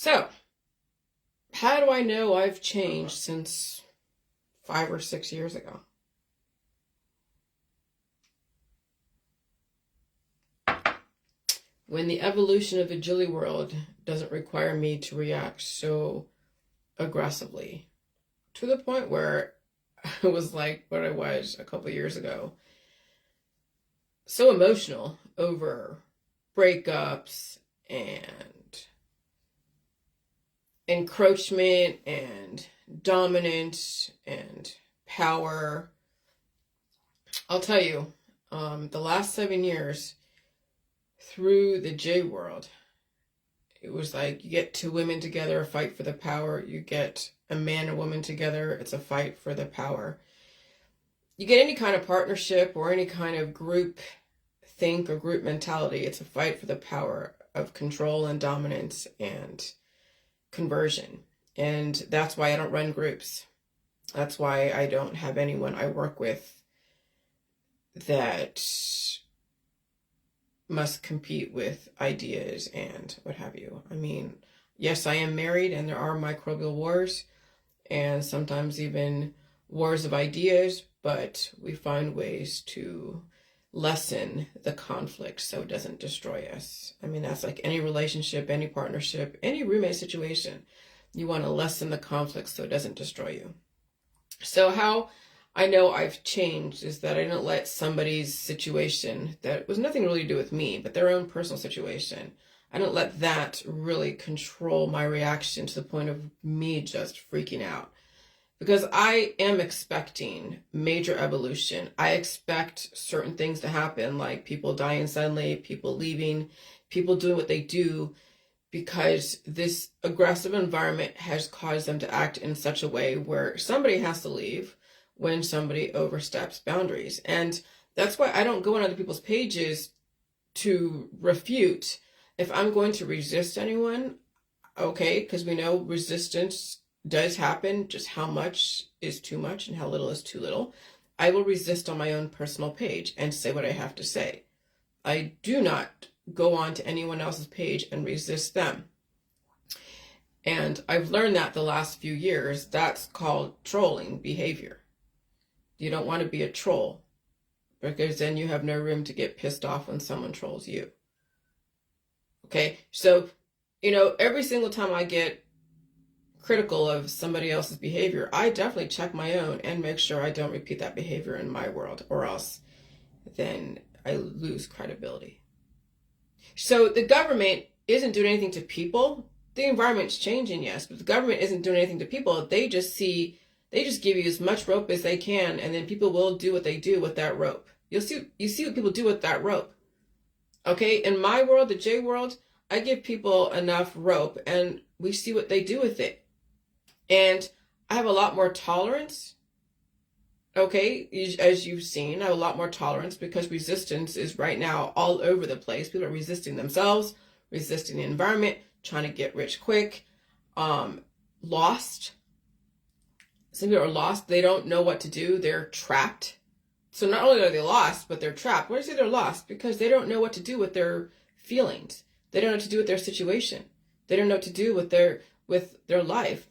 So, how do I know I've changed since 5 or 6 years ago? When the evolution of the Jilly world doesn't require me to react so aggressively to the point where I was like what I was a couple years ago. So emotional over breakups and encroachment and dominance and power. I'll tell you, the last 7 years through the J world, it was like you get two women together, a fight for the power. You get a man and woman together, it's a fight for the power. You get any kind of partnership or any kind of group think or group mentality, it's a fight for the power of control and dominance and conversion. And that's why I don't run groups. That's why I don't have anyone I work with that must compete with ideas and what have you. I mean, yes, I am married and there are microbial wars and sometimes even wars of ideas, but we find ways to lessen the conflict so it doesn't destroy us. I mean, that's like any relationship, any partnership, any roommate situation. You want to lessen the conflict so it doesn't destroy you. So how I know I've changed is that I don't let somebody's situation that was nothing really to do with me, but their own personal situation, I don't let that really control my reaction to the point of me just freaking out. Because I am expecting major evolution. I expect certain things to happen, like people dying suddenly, people leaving, people doing what they do, because this aggressive environment has caused them to act in such a way where somebody has to leave when somebody oversteps boundaries. And that's why I don't go on other people's pages to refute. If I'm going to resist anyone, okay, because we know resistance does happen, just how much is too much and how little is too little. I will resist on my own personal page and say what I have to say. I do not go on to anyone else's page and resist them. And I've learned that the last few years, that's called trolling behavior. You don't want to be a troll because then you have no room to get pissed off when someone trolls you. Okay, so, every single time I get critical of somebody else's behavior, I definitely check my own and make sure I don't repeat that behavior in my world, or else then I lose credibility. So the government isn't doing anything to people. The environment's changing, yes, but the government isn't doing anything to people. They just give you as much rope as they can, and then people will do what they do with that rope. You see what people do with that rope. Okay, in my world, the J world, I give people enough rope and we see what they do with it. And I have a lot more tolerance. Okay, as you've seen, I have a lot more tolerance because resistance is right now all over the place. People are resisting themselves, resisting the environment, trying to get rich quick, lost. Some people are lost. They don't know what to do. They're trapped. So not only are they lost, but they're trapped. Why do I say they're lost? Because they don't know what to do with their feelings. They don't know what to do with their situation. They don't know what to do with their life.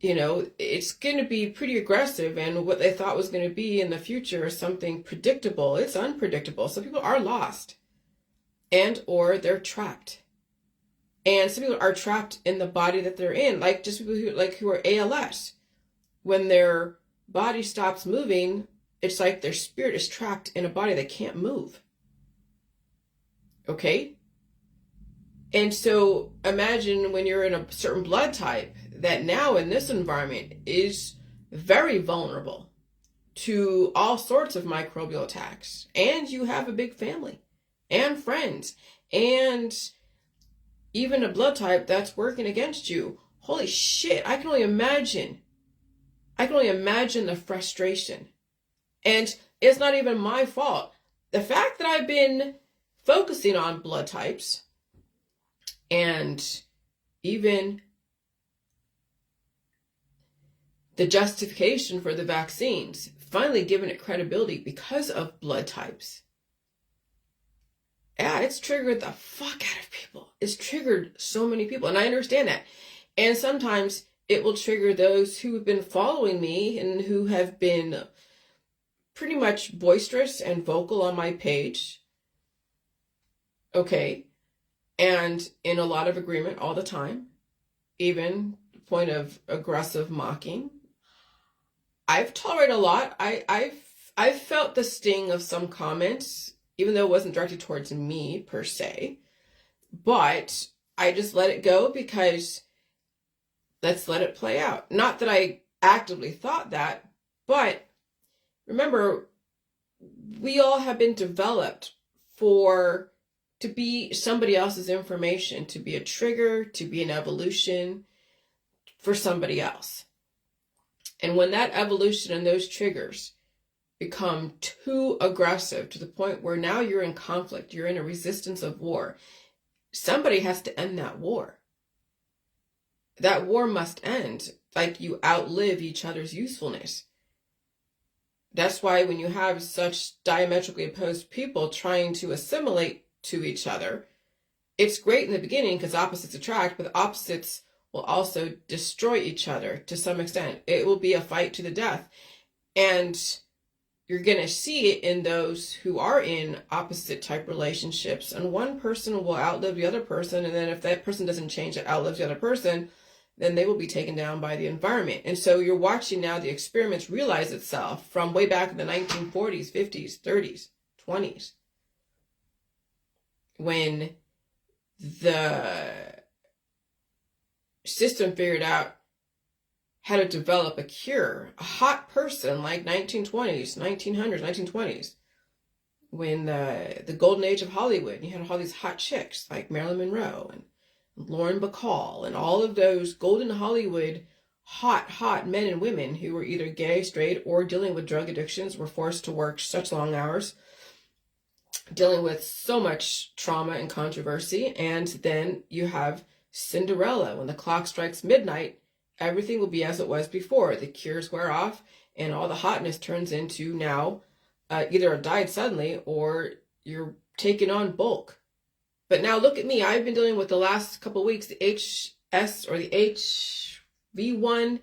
It's going to be pretty aggressive, and what they thought was going to be in the future is something predictable. It's unpredictable. Some people are lost and or they're trapped. And some people are trapped in the body that they're in, like just people who are ALS. When their body stops moving, it's like their spirit is trapped in a body that can't move. Okay? And so imagine when you're in a certain blood type that now in this environment is very vulnerable to all sorts of microbial attacks. And you have a big family and friends and even a blood type that's working against you. Holy shit, I can only imagine the frustration. And it's not even my fault. The fact that I've been focusing on blood types and even the justification for the vaccines, finally given it credibility because of blood types. Yeah, it's triggered the fuck out of people. it's triggered so many people, and I understand that. And sometimes it will trigger those who have been following me and who have been pretty much boisterous and vocal on my page. Okay. And in a lot of agreement all the time, even the point of aggressive mocking. I've tolerated a lot. I've felt the sting of some comments, even though it wasn't directed towards me per se. But I just let it go because let's let it play out. Not that I actively thought that, but remember, we all have been developed to be somebody else's information, to be a trigger, to be an evolution for somebody else. And when that evolution and those triggers become too aggressive to the point where now you're in conflict, you're in a resistance of war, somebody has to end that war. That war must end, like you outlive each other's usefulness. That's why when you have such diametrically opposed people trying to assimilate to each other, it's great in the beginning because opposites attract, but opposites will also destroy each other to some extent. It will be a fight to the death. And you're going to see it in those who are in opposite type relationships. And one person will outlive the other person. And then if that person doesn't change, that outlives the other person, then they will be taken down by the environment. And so you're watching now the experiments realize itself from way back in the 1940s, 50s, 30s, 20s, when the system figured out how to develop a cure. A hot person like 1920s, 1900s, 1920s, when the golden age of Hollywood, you had all these hot chicks like Marilyn Monroe and Lauren Bacall and all of those golden Hollywood hot men and women who were either gay, straight, or dealing with drug addictions, were forced to work such long hours, dealing with so much trauma and controversy. And then you have Cinderella. When the clock strikes midnight, everything will be as it was before. The cures wear off and all the hotness turns into now either a died suddenly or you're taking on bulk. But now look at me. I've been dealing with the last couple of weeks, the HS or the HV1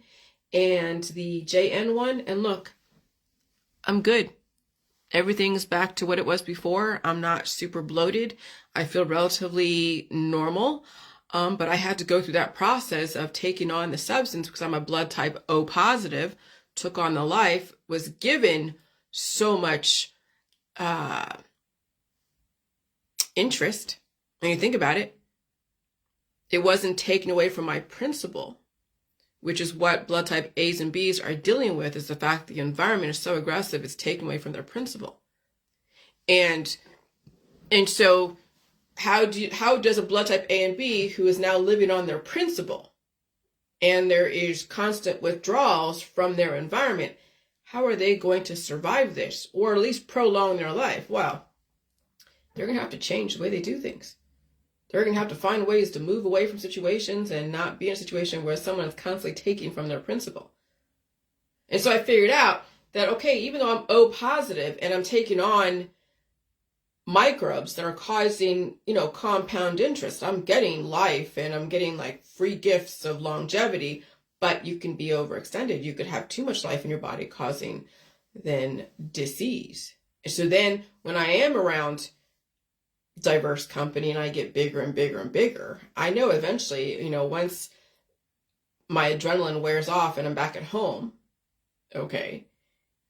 and the JN1. And look, I'm good. Everything's back to what it was before. I'm not super bloated. I feel relatively normal. But I had to go through that process of taking on the substance because I'm a blood type O positive, took on the life, was given so much interest. When you think about it, it wasn't taken away from my principle, which is what blood type A's and B's are dealing with, is the fact that the environment is so aggressive, it's taken away from their principle. And so how does a blood type A and B who is now living on their principle and there is constant withdrawals from their environment, how are they going to survive this or at least prolong their life? Well, they're going to have to change the way they do things. They're going to have to find ways to move away from situations and not be in a situation where someone is constantly taking from their principle. And so I figured out that, okay, even though I'm O positive and I'm taking on microbes that are causing, compound interest, I'm getting life and I'm getting like free gifts of longevity, but you can be overextended. You could have too much life in your body causing then disease. So then when I am around diverse company and I get bigger and bigger and bigger, I know eventually, once my adrenaline wears off and I'm back at home, okay,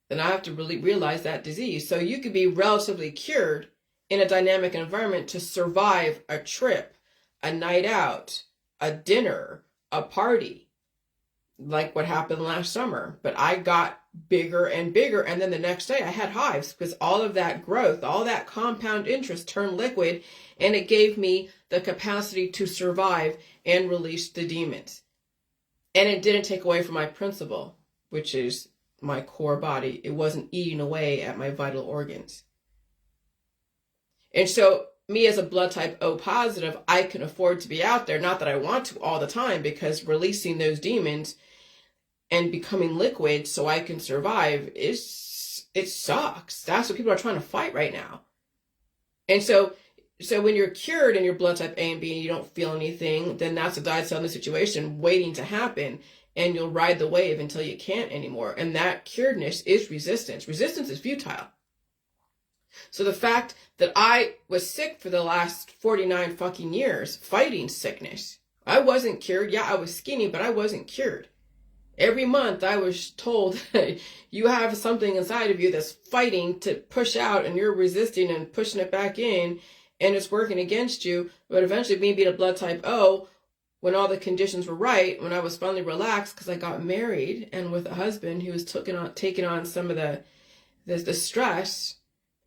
then I have to really realize that disease. So you could be relatively cured in a dynamic environment to survive a trip, a night out, a dinner, a party, like what happened last summer. But I got bigger and bigger, and then the next day I had hives because all of that growth, all that compound interest turned liquid, and it gave me the capacity to survive and release the demons. And it didn't take away from my principle, which is my core body. It wasn't eating away at my vital organs. And so me as a blood type O positive, I can afford to be out there. Not that I want to all the time, because releasing those demons and becoming liquid so I can survive it sucks. That's what people are trying to fight right now. And so So when you're cured and you're blood type A and B and you don't feel anything, then that's a died cell in the situation waiting to happen. And you'll ride the wave until you can't anymore. And that curedness is resistance. Resistance is futile. So the fact that I was sick for the last 49 fucking years, fighting sickness, I wasn't cured. Yeah, I was skinny, but I wasn't cured. Every month I was told you have something inside of you that's fighting to push out, and you're resisting and pushing it back in, and it's working against you. But eventually, me being a blood type O, when all the conditions were right, when I was finally relaxed because I got married and with a husband who was taking on some of the stress,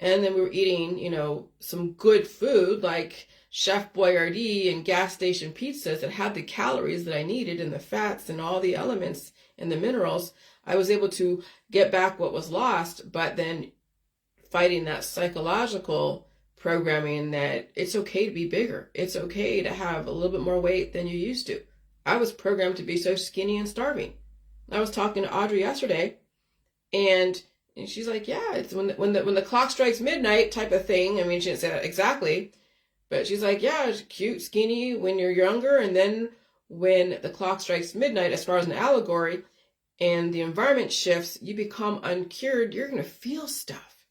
and then we were eating, some good food like Chef Boyardee and gas station pizzas that had the calories that I needed and the fats and all the elements and the minerals, I was able to get back what was lost, but then fighting that psychological programming that it's okay to be bigger. It's okay to have a little bit more weight than you used to. I was programmed to be so skinny and starving. I was talking to Audrey yesterday, and she's like, yeah, it's when the clock strikes midnight type of thing. I mean, she didn't say that exactly, but she's like, yeah, it's cute, skinny when you're younger, and then when the clock strikes midnight, as far as an allegory, and the environment shifts, you become uncured, you're going to feel stuff.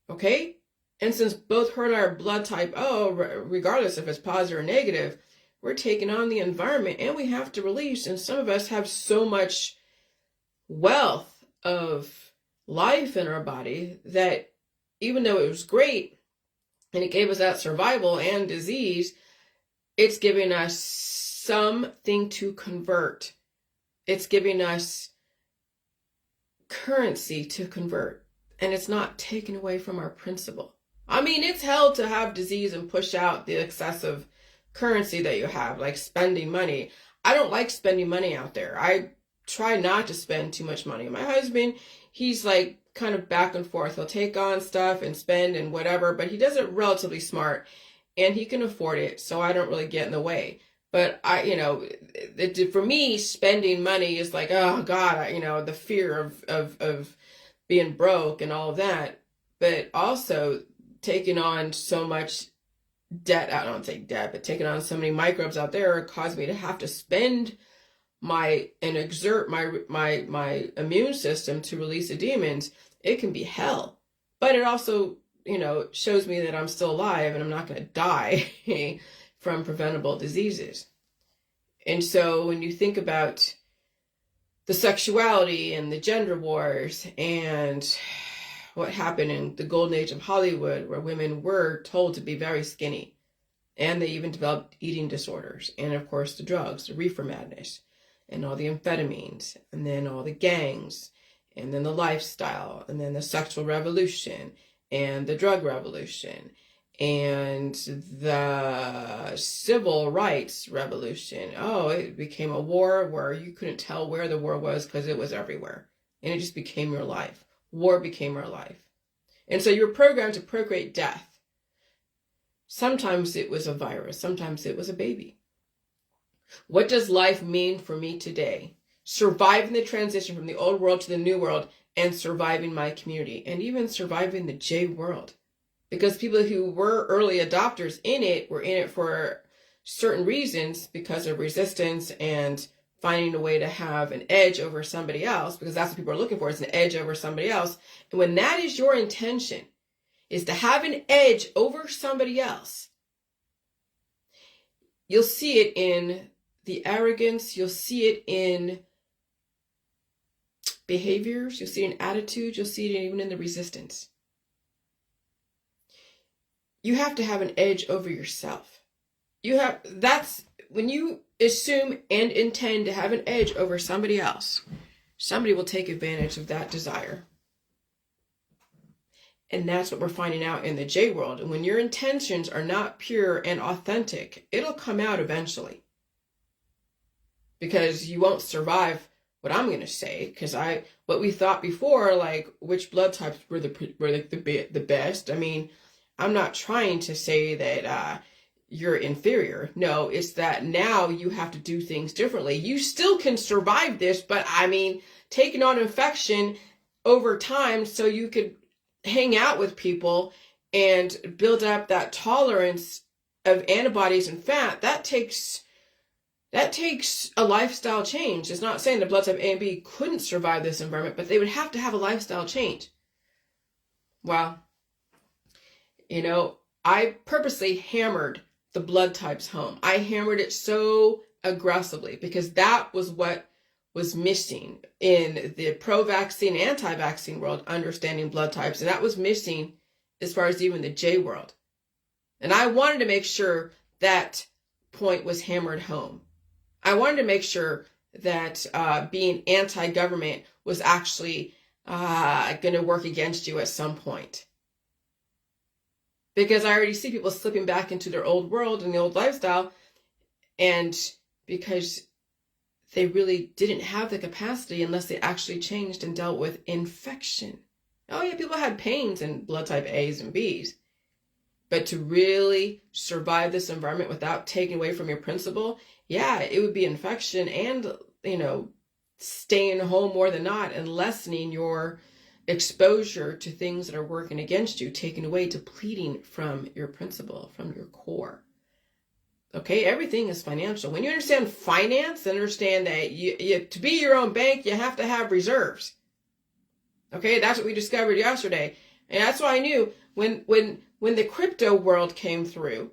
Okay? And since both her and I are blood type O, regardless if it's positive or negative, we're taking on the environment and we have to release. And some of us have so much wealth of life in our body that even though it was great and it gave us that survival and disease, it's giving us something to convert. It's giving us currency to convert. And it's not taken away from our principle. I mean, it's hell to have disease and push out the excessive currency that you have, like spending money. I don't like spending money out there. I try not to spend too much money. My husband, he's like kind of back and forth. He'll take on stuff and spend and whatever, but he does it relatively smart and he can afford it. So I don't really get in the way. But for me, spending money is like, oh God, the fear of being broke and all of that. But also taking on so much debt, I don't say debt, but taking on so many microbes out there caused me to have to spend and exert my immune system to release the demons. It can be hell. But it also, shows me that I'm still alive and I'm not going to die from preventable diseases. And so when you think about the sexuality and the gender wars and what happened in the golden age of Hollywood, where women were told to be very skinny, and they even developed eating disorders, and of course the drugs, the reefer madness, and all the amphetamines, and then all the gangs, and then the lifestyle, and then the sexual revolution, and the drug revolution, and the civil rights revolution. Oh, it became a war where you couldn't tell where the war was because it was everywhere. And it just became your life. War became our life. And so you were programmed to procreate death. Sometimes it was a virus. Sometimes it was a baby. What does life mean for me today? Surviving the transition from the old world to the new world and surviving my community and even surviving the J world. Because people who were early adopters in it were in it for certain reasons because of resistance and finding a way to have an edge over somebody else, because that's what people are looking for, is an edge over somebody else. And when that is your intention, is to have an edge over somebody else, you'll see it in the arrogance, you'll see it in behaviors, you'll see it in attitudes, you'll see it even in the resistance. You have to have an edge over yourself. That's when you assume and intend to have an edge over somebody else, somebody will take advantage of that desire. And that's what we're finding out in the J world. And when your intentions are not pure and authentic, it'll come out eventually. Because you won't survive what I'm going to say. Because what we thought before, like which blood types were the best. I mean, I'm not trying to say that you're inferior. No, it's that now you have to do things differently. You still can survive this, but I mean, taking on infection over time so you could hang out with people and build up that tolerance of antibodies and fat, that takes a lifestyle change. It's not saying that blood type A and B couldn't survive this environment, but they would have to have a lifestyle change. Well, I purposely hammered the blood types home. I hammered it so aggressively because that was what was missing in the pro-vaccine, anti-vaccine world, understanding blood types. And that was missing as far as even the J world. And I wanted to make sure that point was hammered home. I wanted to make sure that being anti-government was actually going to work against you at some point. Because I already see people slipping back into their old world and the old lifestyle, and because they really didn't have the capacity unless they actually changed and dealt with infection. Oh yeah, people had pains in blood type A's and B's. But to really survive this environment without taking away from your principle, yeah, it would be infection and, staying home more than not and lessening your exposure to things that are working against you, taking away, depleting from your principle, from your core. Okay, everything is financial. When you understand finance, understand that you to be your own bank, you have to have reserves. Okay, that's what we discovered yesterday. And that's why I knew when the crypto world came through.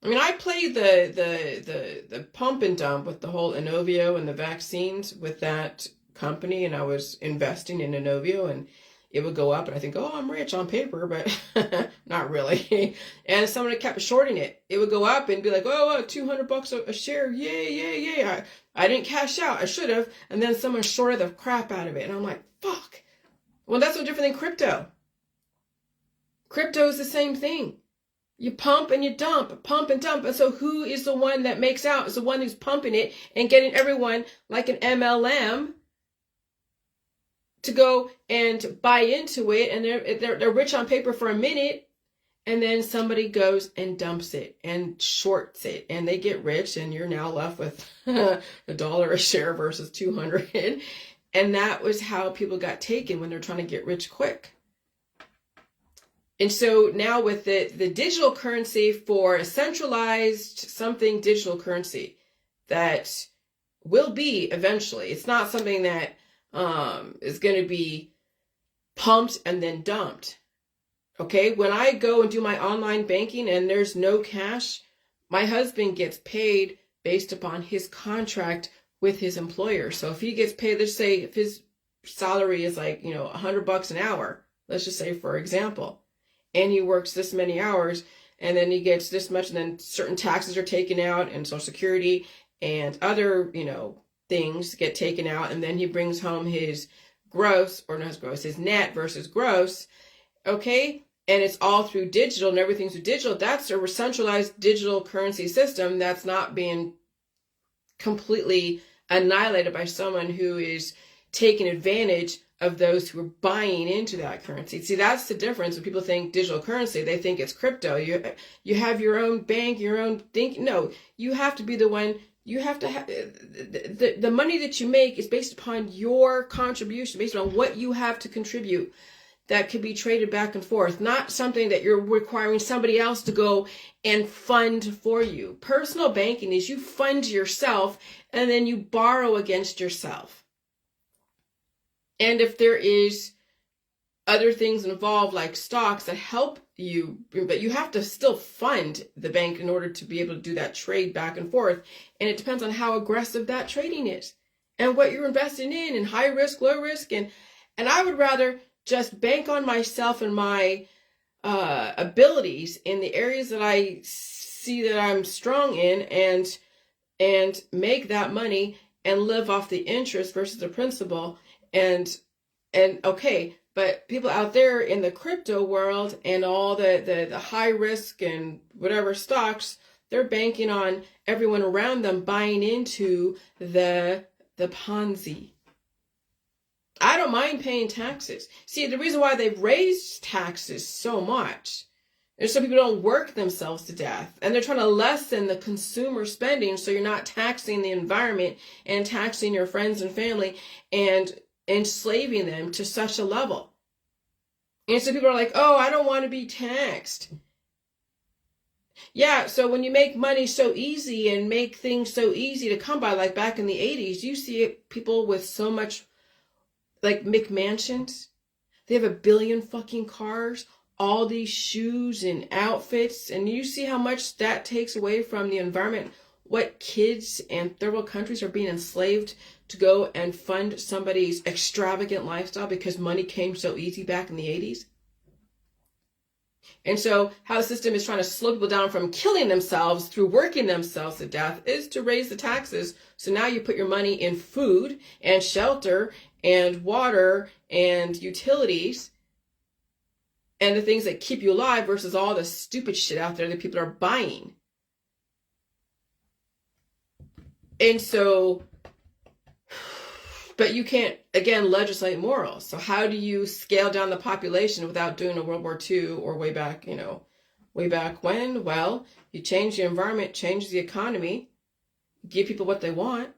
I mean, I played the pump and dump with the whole Inovio and the vaccines with that company, and I was investing in Inovio, and it would go up, and I think, oh, I'm rich on paper, but not really. And someone kept shorting it. It would go up and be like, oh, $200 a share, yay. I didn't cash out. I should have. And then someone shorted the crap out of it, and I'm like, fuck. Well, that's no different than crypto. Crypto is the same thing. You pump and you dump, pump and dump. And so who is the one that makes out? Is the one who's pumping it and getting everyone like an MLM to go and buy into it. And they're rich on paper for a minute. And then somebody goes and dumps it and shorts it. And they get rich, and you're now left with $1 a share versus 200. And that was how people got taken when they're trying to get rich quick. And so now with the digital currency for a centralized something digital currency that will be eventually, it's not something that is going to be pumped and then dumped. Okay, when I go and do my online banking and there's no cash, my husband gets paid based upon his contract with his employer. So if he gets paid, let's say if his salary is like, $100 an hour, let's just say for example, and he works this many hours, and then he gets this much, and then certain taxes are taken out, and Social Security and other, things get taken out, and then he brings home his gross, or not his gross, his net versus gross, okay? And it's all through digital, and everything's through digital. That's a centralized digital currency system that's not being completely annihilated by someone who is taking advantage of those who are buying into that currency. See, that's the difference. When people think digital currency, they think it's crypto. You have your own bank, your own thing. No, you have to be the one. You have to have the money that you make is based upon your contribution, based on what you have to contribute. That could be traded back and forth, not something that you're requiring somebody else to go and fund for you. Personal banking is you fund yourself and then you borrow against yourself. And if there is other things involved like stocks that help you, but you have to still fund the bank in order to be able to do that trade back and forth. And it depends on how aggressive that trading is and what you're investing in high risk, low risk. And I would rather just bank on myself and my abilities in the areas that I see that I'm strong in and make that money and live off the interest versus the principal. And okay, but people out there in the crypto world and all the high risk and whatever stocks, they're banking on everyone around them buying into the ponzi. I don't mind paying taxes. See, the reason why they've raised taxes so much is so people don't work themselves to death. And they're trying to lessen the consumer spending so you're not taxing the environment and taxing your friends and family and enslaving them to such a level. And so people are like, oh, I don't want to be taxed. Yeah, so when you make money so easy and make things so easy to come by, like back in the 80s, you see people with so much, like McMansions. They have 1 billion fucking cars, all these shoes and outfits, and you see how much that takes away from the environment. What kids and third world countries are being enslaved to go and fund somebody's extravagant lifestyle because money came so easy back in the 80s. And so how the system is trying to slow people down from killing themselves through working themselves to death is to raise the taxes. So now you put your money in food and shelter and water and utilities and the things that keep you alive versus all the stupid shit out there that people are buying. And so, but you can't, again, legislate morals. So how do you scale down the population without doing a World War II or way back, way back when? Well, you change the environment, change the economy, give people what they want,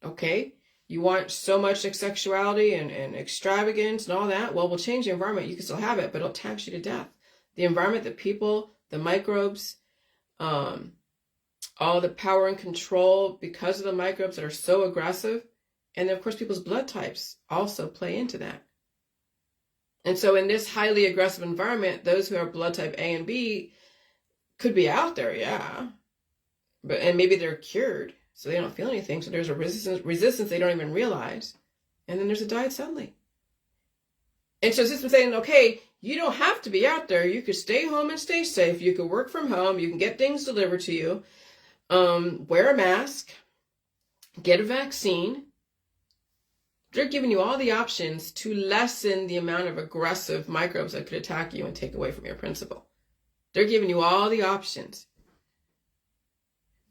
okay? You want so much sexuality and extravagance and all that? Well, we'll change the environment. You can still have it, but it'll tax you to death. The environment, the people, the microbes, all the power and control because of the microbes that are so aggressive. And then, of course, people's blood types also play into that. And so in this highly aggressive environment, those who are blood type A and B could be out there, yeah. And maybe they're cured, so they don't feel anything. So there's a resistance they don't even realize. And then there's a diet suddenly. And so the system's saying, okay, you don't have to be out there. You could stay home and stay safe. You could work from home. You can get things delivered to you. Wear a mask. Get a vaccine. They're giving you all the options to lessen the amount of aggressive microbes that could attack you and take away from your principle. They're giving you all the options.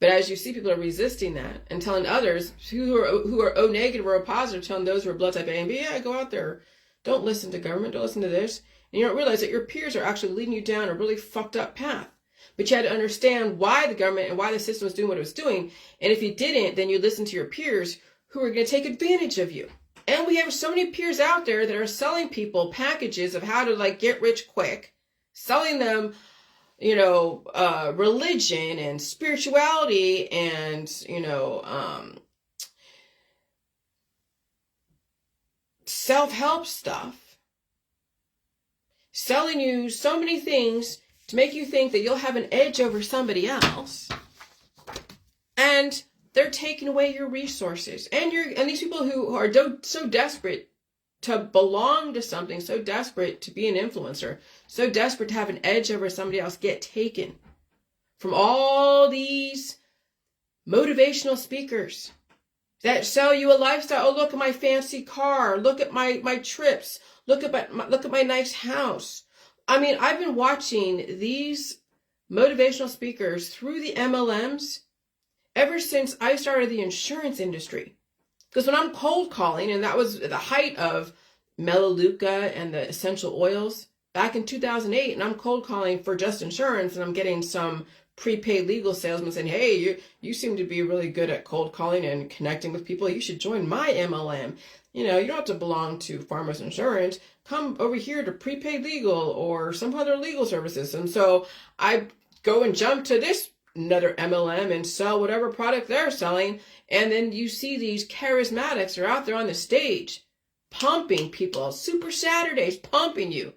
But as you see, people are resisting that and telling others who are O negative or O positive, telling those who are blood type A and B, yeah, go out there. Don't listen to government. Don't listen to this. And you don't realize that your peers are actually leading you down a really fucked up path. But you had to understand why the government and why the system was doing what it was doing. And if you didn't, then you listen to your peers who are going to take advantage of you. And we have so many peers out there that are selling people packages of how to get rich quick, selling them, religion and spirituality and, self-help stuff, selling you so many things to make you think that you'll have an edge over somebody else. And they're taking away your resources. And these people who are so desperate to belong to something, so desperate to be an influencer, so desperate to have an edge over somebody else, get taken from all these motivational speakers that sell you a lifestyle. Oh, look at my fancy car. Look at my trips. Look at my nice house. I mean, I've been watching these motivational speakers through the MLMs ever since I started the insurance industry. Because when I'm cold calling, and that was the height of Melaleuca and the essential oils back in 2008, and I'm cold calling for just insurance, and I'm getting some prepaid legal salesman saying, hey, you seem to be really good at cold calling and connecting with people. You should join my MLM. You don't have to belong to Farmers Insurance. Come over here to prepaid legal or some other legal services. And so I go and jump to this another MLM and sell whatever product they're selling. And then you see these charismatics are out there on the stage pumping people, Super Saturdays, pumping you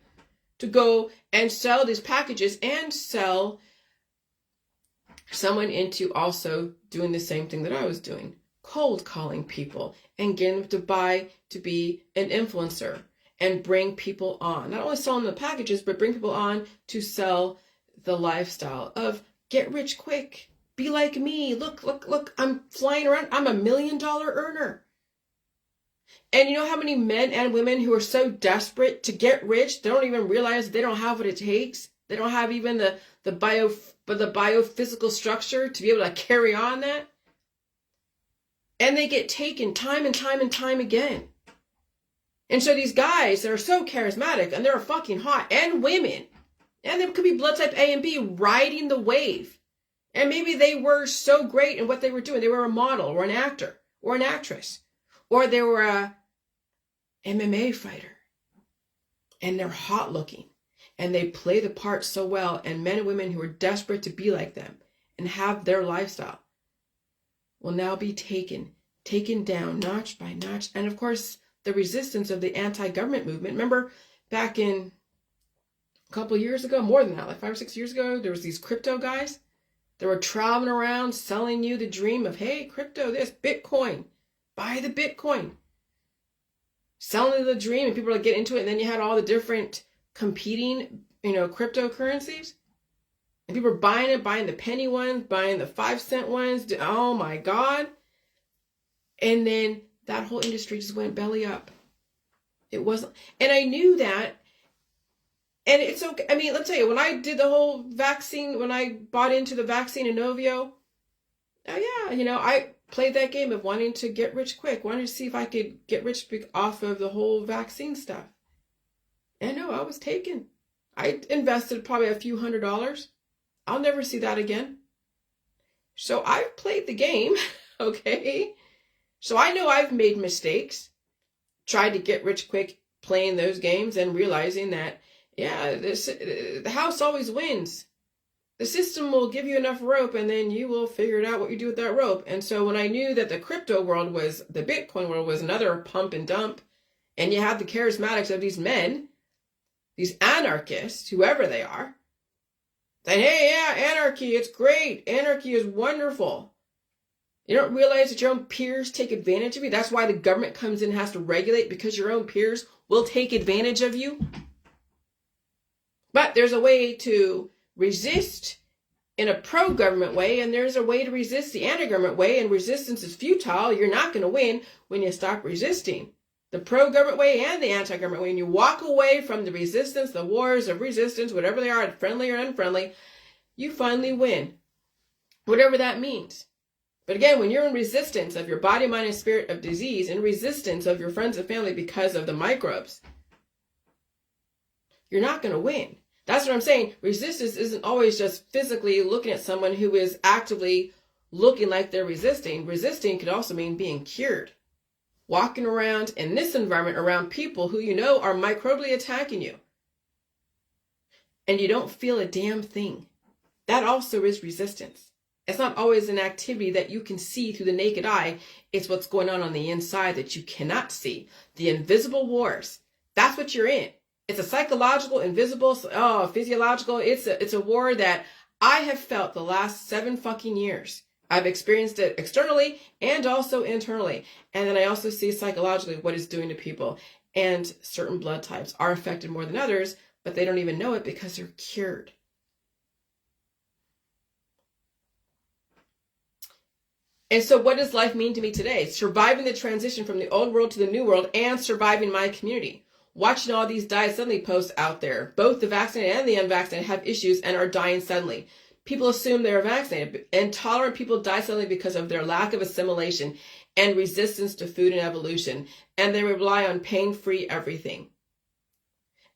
to go and sell these packages and sell someone into also doing the same thing that I was doing, cold calling people and getting them to buy to be an influencer and bring people on. Not only selling the packages, but bring people on to sell the lifestyle of get rich quick. Be like me. Look, I'm flying around. I'm $1 million earner. And you know how many men and women who are so desperate to get rich, they don't even realize they don't have what it takes. They don't have even the biophysical structure to be able to carry on that. And they get taken time and time and time again. And so these guys that are so charismatic and they're fucking hot, and women, and they could be blood type A and B riding the wave. And maybe they were so great in what they were doing. They were a model or an actor or an actress. Or they were a MMA fighter. and they're hot looking and they play the part so well, and men and women who are desperate to be like them and have their lifestyle will now be taken down notch by notch. And of course, the resistance of the anti-government movement. Remember back in a couple years ago, more than that, like 5 or 6 years ago, there was these crypto guys that were traveling around selling you the dream of, hey, crypto, this, Bitcoin, buy the Bitcoin. Selling the dream, and people would get into it, and then you had all the different competing, cryptocurrencies. And people were buying it, buying the penny ones, buying the 5-cent ones. Oh my God. And then that whole industry just went belly up. It wasn't, and I knew that. And it's okay. I mean, let's tell you, when I did the whole vaccine, when I bought into the vaccine in Novio, oh yeah, I played that game of wanting to get rich quick, wanting to see if I could get rich off of the whole vaccine stuff. And no, I was taken. I invested probably a few $100s. I'll never see that again. So I've played the game, okay? So I know I've made mistakes, tried to get rich quick playing those games and realizing that, yeah, the house always wins. The system will give you enough rope and then you will figure it out what you do with that rope. And so when I knew that the crypto world the Bitcoin world was another pump and dump, and you have the charismatics of these men, these anarchists, whoever they are, saying, hey, yeah, anarchy, it's great. Anarchy is wonderful. You don't realize that your own peers take advantage of you? That's why the government comes in and has to regulate, because your own peers will take advantage of you. But there's a way to resist in a pro-government way, and there's a way to resist the anti-government way, and resistance is futile. You're not going to win when you stop resisting. The pro-government way and the anti-government way. And you walk away from the resistance, the wars of resistance, whatever they are, friendly or unfriendly, you finally win. Whatever that means. But again, when you're in resistance of your body, mind, and spirit of disease, in resistance of your friends and family because of the microbes, you're not going to win. That's what I'm saying. Resistance isn't always just physically looking at someone who is actively looking like they're resisting. Resisting could also mean being cured. Walking around in this environment around people who are microbially attacking you. And you don't feel a damn thing. That also is resistance. It's not always an activity that you can see through the naked eye. It's what's going on the inside that you cannot see. The invisible wars. That's what you're in. It's a psychological, invisible, physiological. It's a war that I have felt the last 7 fucking years. I've experienced it externally and also internally. And then I also see psychologically what it's doing to people. And certain blood types are affected more than others, but they don't even know it because they're cured. And so what does life mean to me today? Surviving the transition from the old world to the new world and surviving my community. Watching all these die suddenly posts out there. Both the vaccinated and the unvaccinated have issues and are dying suddenly. People assume they're vaccinated. Intolerant people die suddenly because of their lack of assimilation and resistance to food and evolution. And they rely on pain-free everything.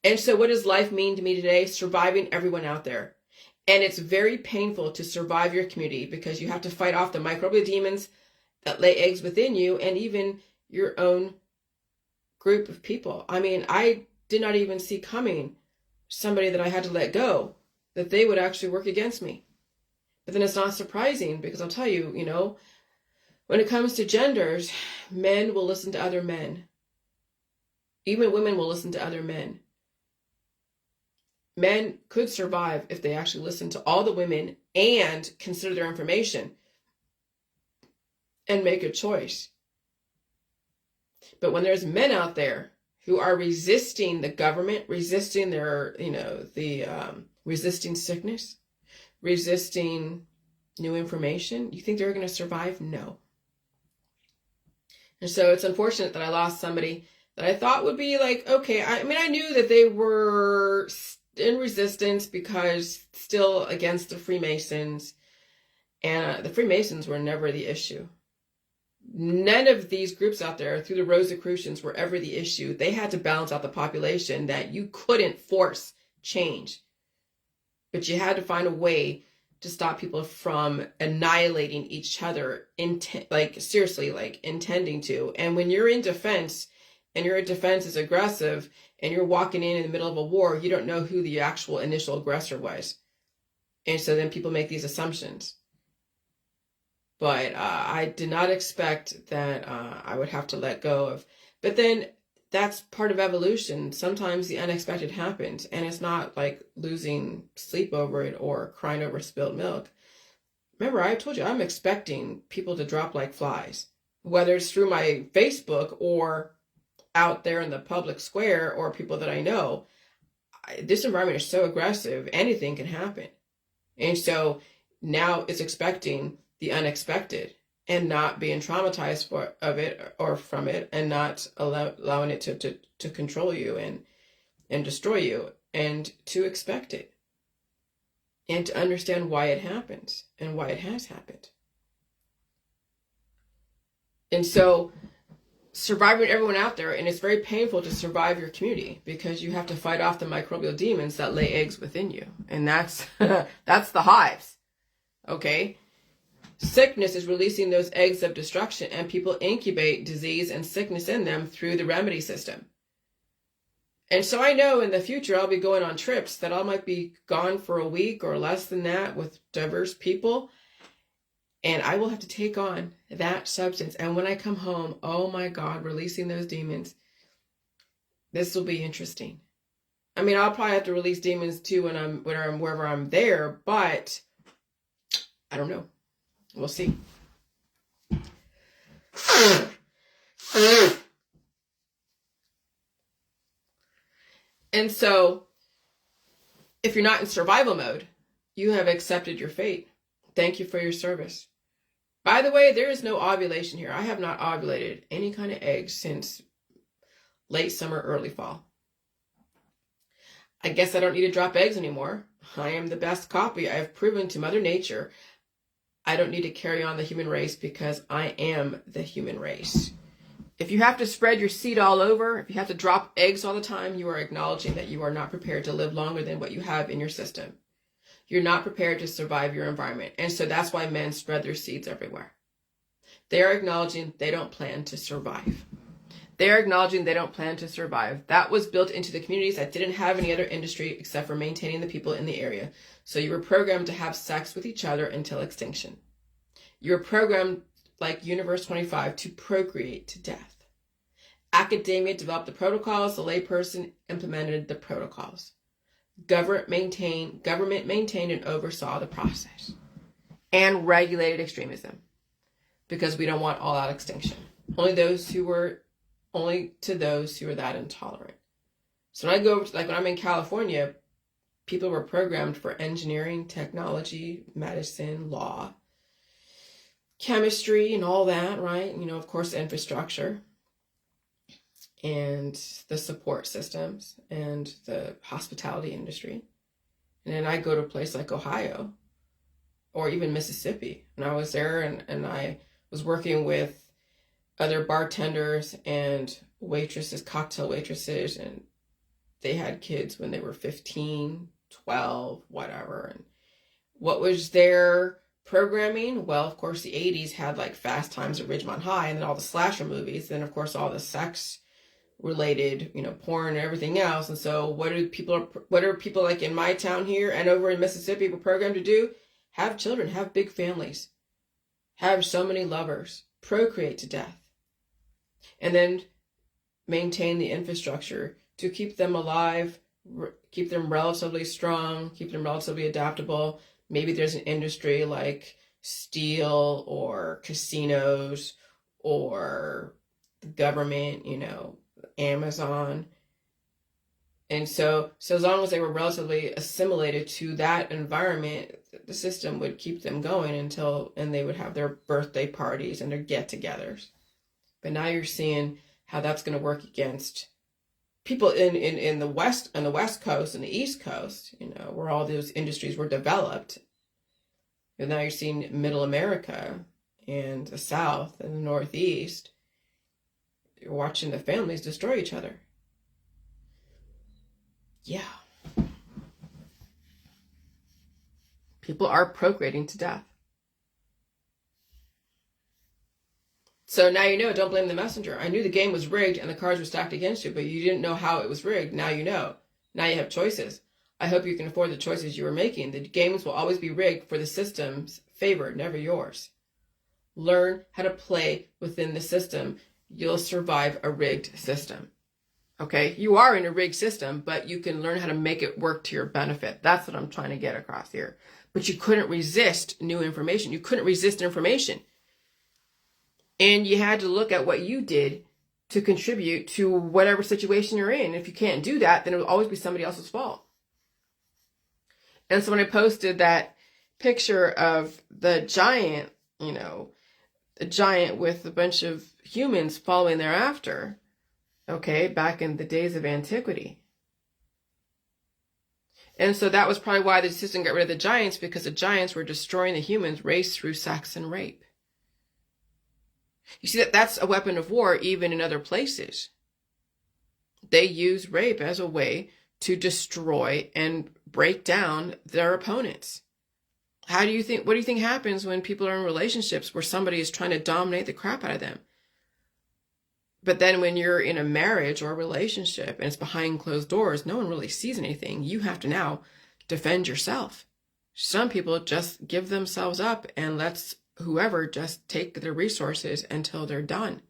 And so what does life mean to me today? Surviving everyone out there. And it's very painful to survive your community because you have to fight off the microbial demons that lay eggs within you and even your own group of people. I mean, I did not even see coming somebody that I had to let go, that they would actually work against me. But then it's not surprising because I'll tell you, when it comes to genders, men will listen to other men. Even women will listen to other men. Men could survive if they actually listen to all the women and consider their information and make a choice. But when there's men out there who are resisting the government, resisting their, resisting sickness, resisting new information, you think they're going to survive? No. And so it's unfortunate that I lost somebody that I thought would be like, okay, I knew that they were in resistance because still against the Freemasons. And the Freemasons were never the issue. None of these groups out there through the Rosicrucians were ever the issue. They had to balance out the population that you couldn't force change. But you had to find a way to stop people from annihilating each other, intending to. And when you're in defense and your defense is aggressive, and you're walking in the middle of a war, you don't know who the actual initial aggressor was. And so then people make these assumptions. But I did not expect that I would have to let go of. But then that's part of evolution. Sometimes the unexpected happens, and it's not like losing sleep over it or crying over spilled milk. Remember, I told you I'm expecting people to drop like flies, whether it's through my Facebook or out there in the public square or people that I know. This environment is so aggressive, anything can happen. And so now it's expecting the unexpected and not being traumatized of it or from it, and not allowing it to control you and destroy you, and to expect it and to understand why it happens and why it has happened. And so surviving everyone out there, and it's very painful to survive your community because you have to fight off the microbial demons that lay eggs within you. And that's that's the hives. Okay? Sickness is releasing those eggs of destruction, and people incubate disease and sickness in them through the remedy system. And so I know in the future I'll be going on trips that I might be gone for a week or less than that with diverse people, and I will have to take on that substance. And when I come home, oh my God, releasing those demons, this will be interesting. I mean, I'll probably have to release demons too when I'm wherever I'm there, but I don't know. We'll see. And so, if you're not in survival mode, you have accepted your fate. Thank you for your service. By the way, there is no ovulation here. I have not ovulated any kind of eggs since late summer, early fall. I guess I don't need to drop eggs anymore. I am the best copy. I have proven to Mother Nature I don't need to carry on the human race because I am the human race. If you have to spread your seed all over, if you have to drop eggs all the time, you are acknowledging that you are not prepared to live longer than what you have in your system. You're not prepared to survive your environment. And so that's why men spread their seeds everywhere. They are acknowledging they don't plan to survive. They are acknowledging they don't plan to survive. That was built into the communities that didn't have any other industry except for maintaining the people in the area. So you were programmed to have sex with each other until extinction. You were programmed, like Universe 25, to procreate to death. Academia developed the protocols. The layperson implemented the protocols. Government maintained and oversaw the process and regulated extremism because we don't want all-out extinction. Only to those who are that intolerant. So when I go over to, like when I'm in California, people were programmed for engineering, technology, medicine, law, chemistry, and all that, right? You know, of course, infrastructure and the support systems and the hospitality industry. And then I go to a place like Ohio or even Mississippi. And I was there and I was working with other bartenders and waitresses, cocktail waitresses, and they had kids when they were 15, 12, whatever. And what was their programming? Well, of course, the 80s had like Fast Times at Ridgemont High and then all the slasher movies. Then, of course, all the sex related, you know, porn and everything else. And so what are people like in my town here and over in Mississippi were programmed to do? Have children, have big families, have so many lovers, procreate to death, and then maintain the infrastructure to keep them alive, keep them relatively strong, keep them relatively adaptable. Maybe there's an industry like steel or casinos or the government, you know, Amazon. And so as long as they were relatively assimilated to that environment, the system would keep them going and they would have their birthday parties and their get-togethers. But now you're seeing how that's going to work against people in the West, on the West Coast and the East Coast, you know, where all those industries were developed. And now you're seeing Middle America and the South and the Northeast. You're watching the families destroy each other. Yeah. People are procreating to death. So now you know, don't blame the messenger. I knew the game was rigged and the cards were stacked against you, but you didn't know how it was rigged. Now you know. Now you have choices. I hope you can afford the choices you were making. The games will always be rigged for the system's favor, never yours. Learn how to play within the system. You'll survive a rigged system. Okay? You are in a rigged system, but you can learn how to make it work to your benefit. That's what I'm trying to get across here. But you couldn't resist new information. You couldn't resist information. And you had to look at what you did to contribute to whatever situation you're in. If you can't do that, then it will always be somebody else's fault. And so when I posted that picture of the giant, the giant with a bunch of humans following thereafter, okay, back in the days of antiquity. And so that was probably why the system got rid of the giants, because the giants were destroying the humans race through sex and rape. You see, that's a weapon of war even in other places. They use rape as a way to destroy and break down their opponents. What do you think happens when people are in relationships where somebody is trying to dominate the crap out of them? But then when you're in a marriage or a relationship and it's behind closed doors, no one really sees anything. You have to now defend yourself. Some people just give themselves up and let whoever just take their resources until they're done.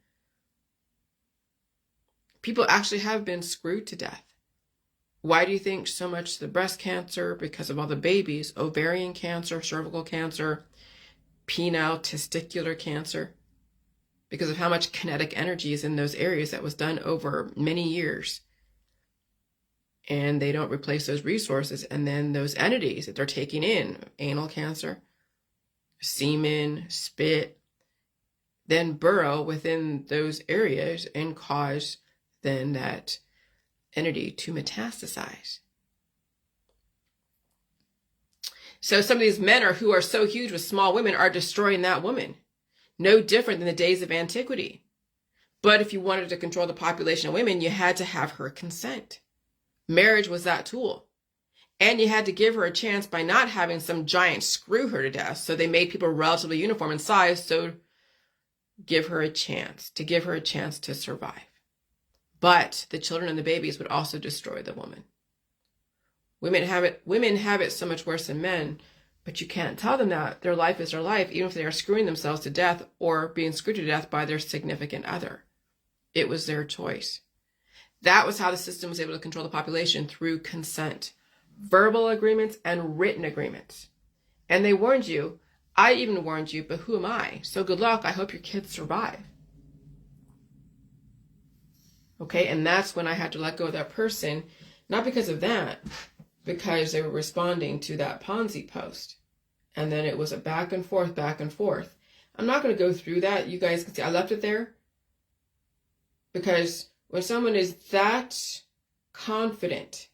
People actually have been screwed to death. Why do you think so much the breast cancer? Because of all the babies, ovarian cancer, cervical cancer, penile, testicular cancer. Because of how much kinetic energy is in those areas that was done over many years. And they don't replace those resources. And then those entities that they're taking in, anal cancer, semen, spit, then burrow within those areas and cause then that entity to metastasize. So some of these men who are so huge with small women are destroying that woman. No different than the days of antiquity. But if you wanted to control the population of women, you had to have her consent. Marriage was that tool. And you had to give her a chance by not having some giant screw her to death. So they made people relatively uniform in size. So give her a chance to survive. But the children and the babies would also destroy the woman. Women have it so much worse than men, but you can't tell them that. Their life is their life, even if they are screwing themselves to death or being screwed to death by their significant other. It was their choice. That was how the system was able to control the population, through consent. Verbal agreements and written agreements. And they warned you. I even warned you, but who am I? So good luck. I hope your kids survive. Okay, and that's when I had to let go of that person, not because of that, because they were responding to that Ponzi post. And then it was a back and forth, back and forth. I'm not going to go through that. You guys can see I left it there. Because when someone is that confident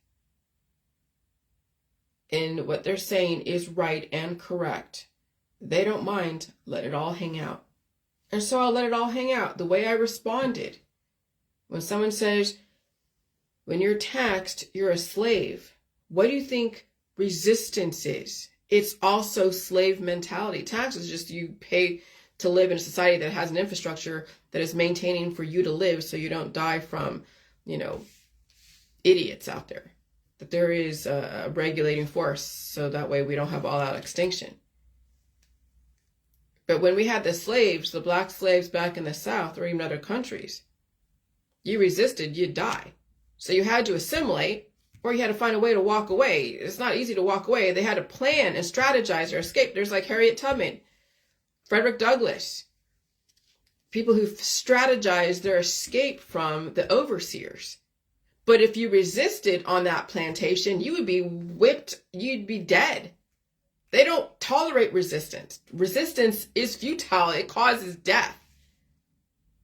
in what they're saying is right and correct, they don't mind. Let it all hang out. And so I'll let it all hang out. The way I responded. When someone says, when you're taxed, you're a slave. What do you think resistance is? It's also slave mentality. Tax is just you pay to live in a society that has an infrastructure that is maintaining for you to live so you don't die from, idiots out there. That there is a regulating force so that way we don't have all-out extinction. But when we had the slaves, the black slaves back in the South or even other countries, you resisted, you'd die. So you had to assimilate, or you had to find a way to walk away. It's not easy to walk away. They had to plan and strategize or escape. There's like Harriet Tubman, Frederick Douglass, people who strategized their escape from the overseers. But if you resisted on that plantation, you would be whipped, you'd be dead. They don't tolerate resistance. Resistance is futile. It causes death.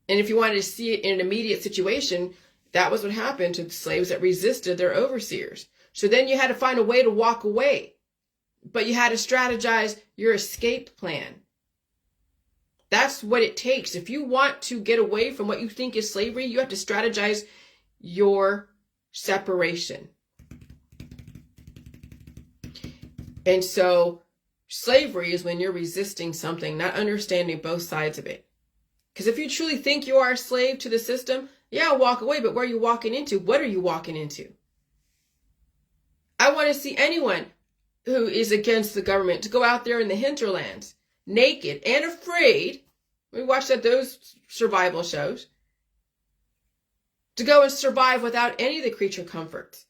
And if you wanted to see it in an immediate situation, that was what happened to the slaves that resisted their overseers. So then you had to find a way to walk away. But you had to strategize your escape plan. That's what it takes. If you want to get away from what you think is slavery, you have to strategize your separation. And so slavery is when you're resisting something, not understanding both sides of it. Because if you truly think you are a slave to the system, yeah, walk away, but where are you walking into? What are you walking into? I want to see anyone who is against the government to go out there in the hinterlands, naked and afraid. We watched those survival shows. To go and survive without any of the creature comforts.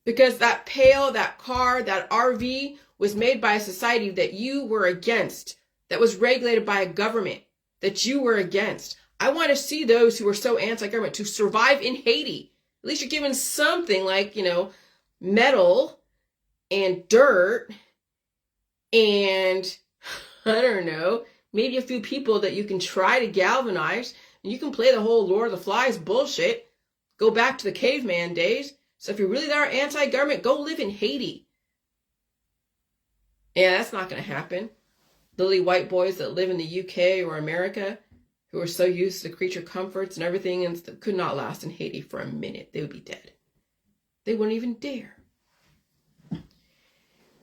Because that pail, that car, that RV was made by a society that you were against, that was regulated by a government that you were against. I want to see those who are so anti-government to survive in Haiti. At least you're given something like, metal and dirt and, I don't know, maybe a few people that you can try to galvanize. And you can play the whole Lord of the Flies bullshit. Go back to the caveman days. So if you're really there anti-government, go live in Haiti. Yeah, that's not going to happen. Lily white boys that live in the UK or America who are so used to the creature comforts and everything and could not last in Haiti for a minute. They would be dead. They wouldn't even dare.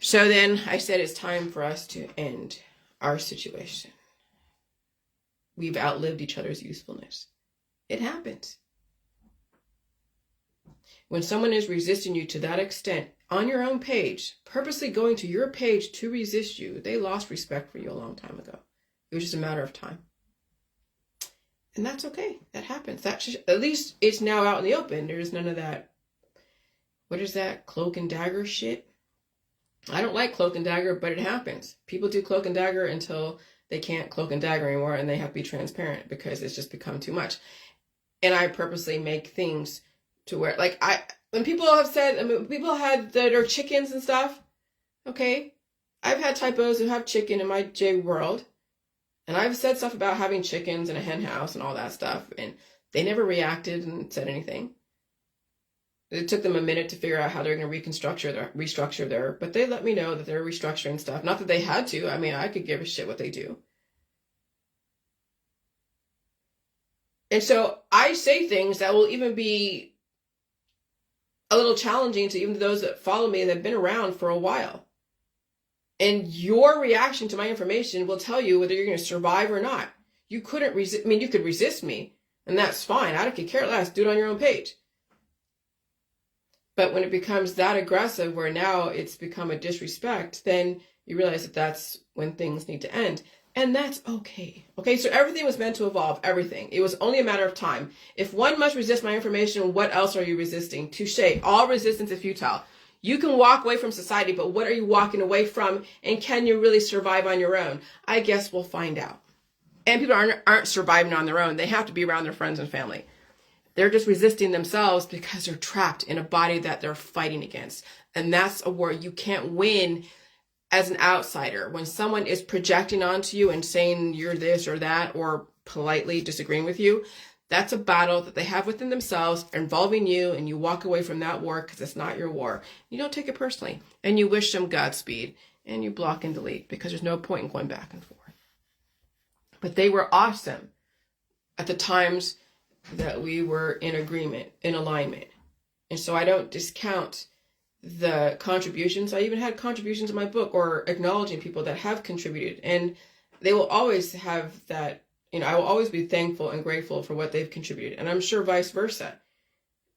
So then I said it's time for us to end our situation. We've outlived each other's usefulness. It happens. When someone is resisting you to that extent, on your own page, purposely going to your page to resist you, they lost respect for you a long time ago. It was just a matter of time. And that's okay. That happens. At least it's now out in the open. There's none of that, what is that, cloak and dagger shit? I don't like cloak and dagger, but it happens. People do cloak and dagger until they can't cloak and dagger anymore, and they have to be transparent because it's just become too much. And I purposely make things to where, like, when people have said, people had that are chickens and stuff, okay, I've had typos who have chicken in my J world, and I've said stuff about having chickens in a hen house and all that stuff, and they never reacted and said anything. It took them a minute to figure out how they're going to restructure their, but they let me know that they're restructuring stuff. Not that they had to. I mean, I could give a shit what they do. And so I say things that will even be a little challenging to even those that follow me that have been around for a while. And your reaction to my information will tell you whether you're going to survive or not. You couldn't resist. I mean, you could resist me, and that's fine. I could care less. Do it on your own page. But when it becomes that aggressive, where now it's become a disrespect, then you realize that that's when things need to end. And that's okay. Okay, so everything was meant to evolve, everything. It was only a matter of time. If one must resist my information, what else are you resisting? Touche. All resistance is futile. You can walk away from society, but what are you walking away from? And can you really survive on your own? I guess we'll find out. And people aren't surviving on their own. They have to be around their friends and family. They're just resisting themselves because they're trapped in a body that they're fighting against. And that's a war you can't win as an outsider. When someone is projecting onto you and saying you're this or that, or politely disagreeing with you, that's a battle that they have within themselves involving you, and you walk away from that war because it's not your war. You don't take it personally, and you wish them Godspeed, and you block and delete because there's no point in going back and forth. But they were awesome at the times that we were in agreement, in alignment. And so I don't discount the contributions. I even had contributions in my book, or acknowledging people that have contributed. And they will always have that, I will always be thankful and grateful for what they've contributed. And I'm sure vice versa.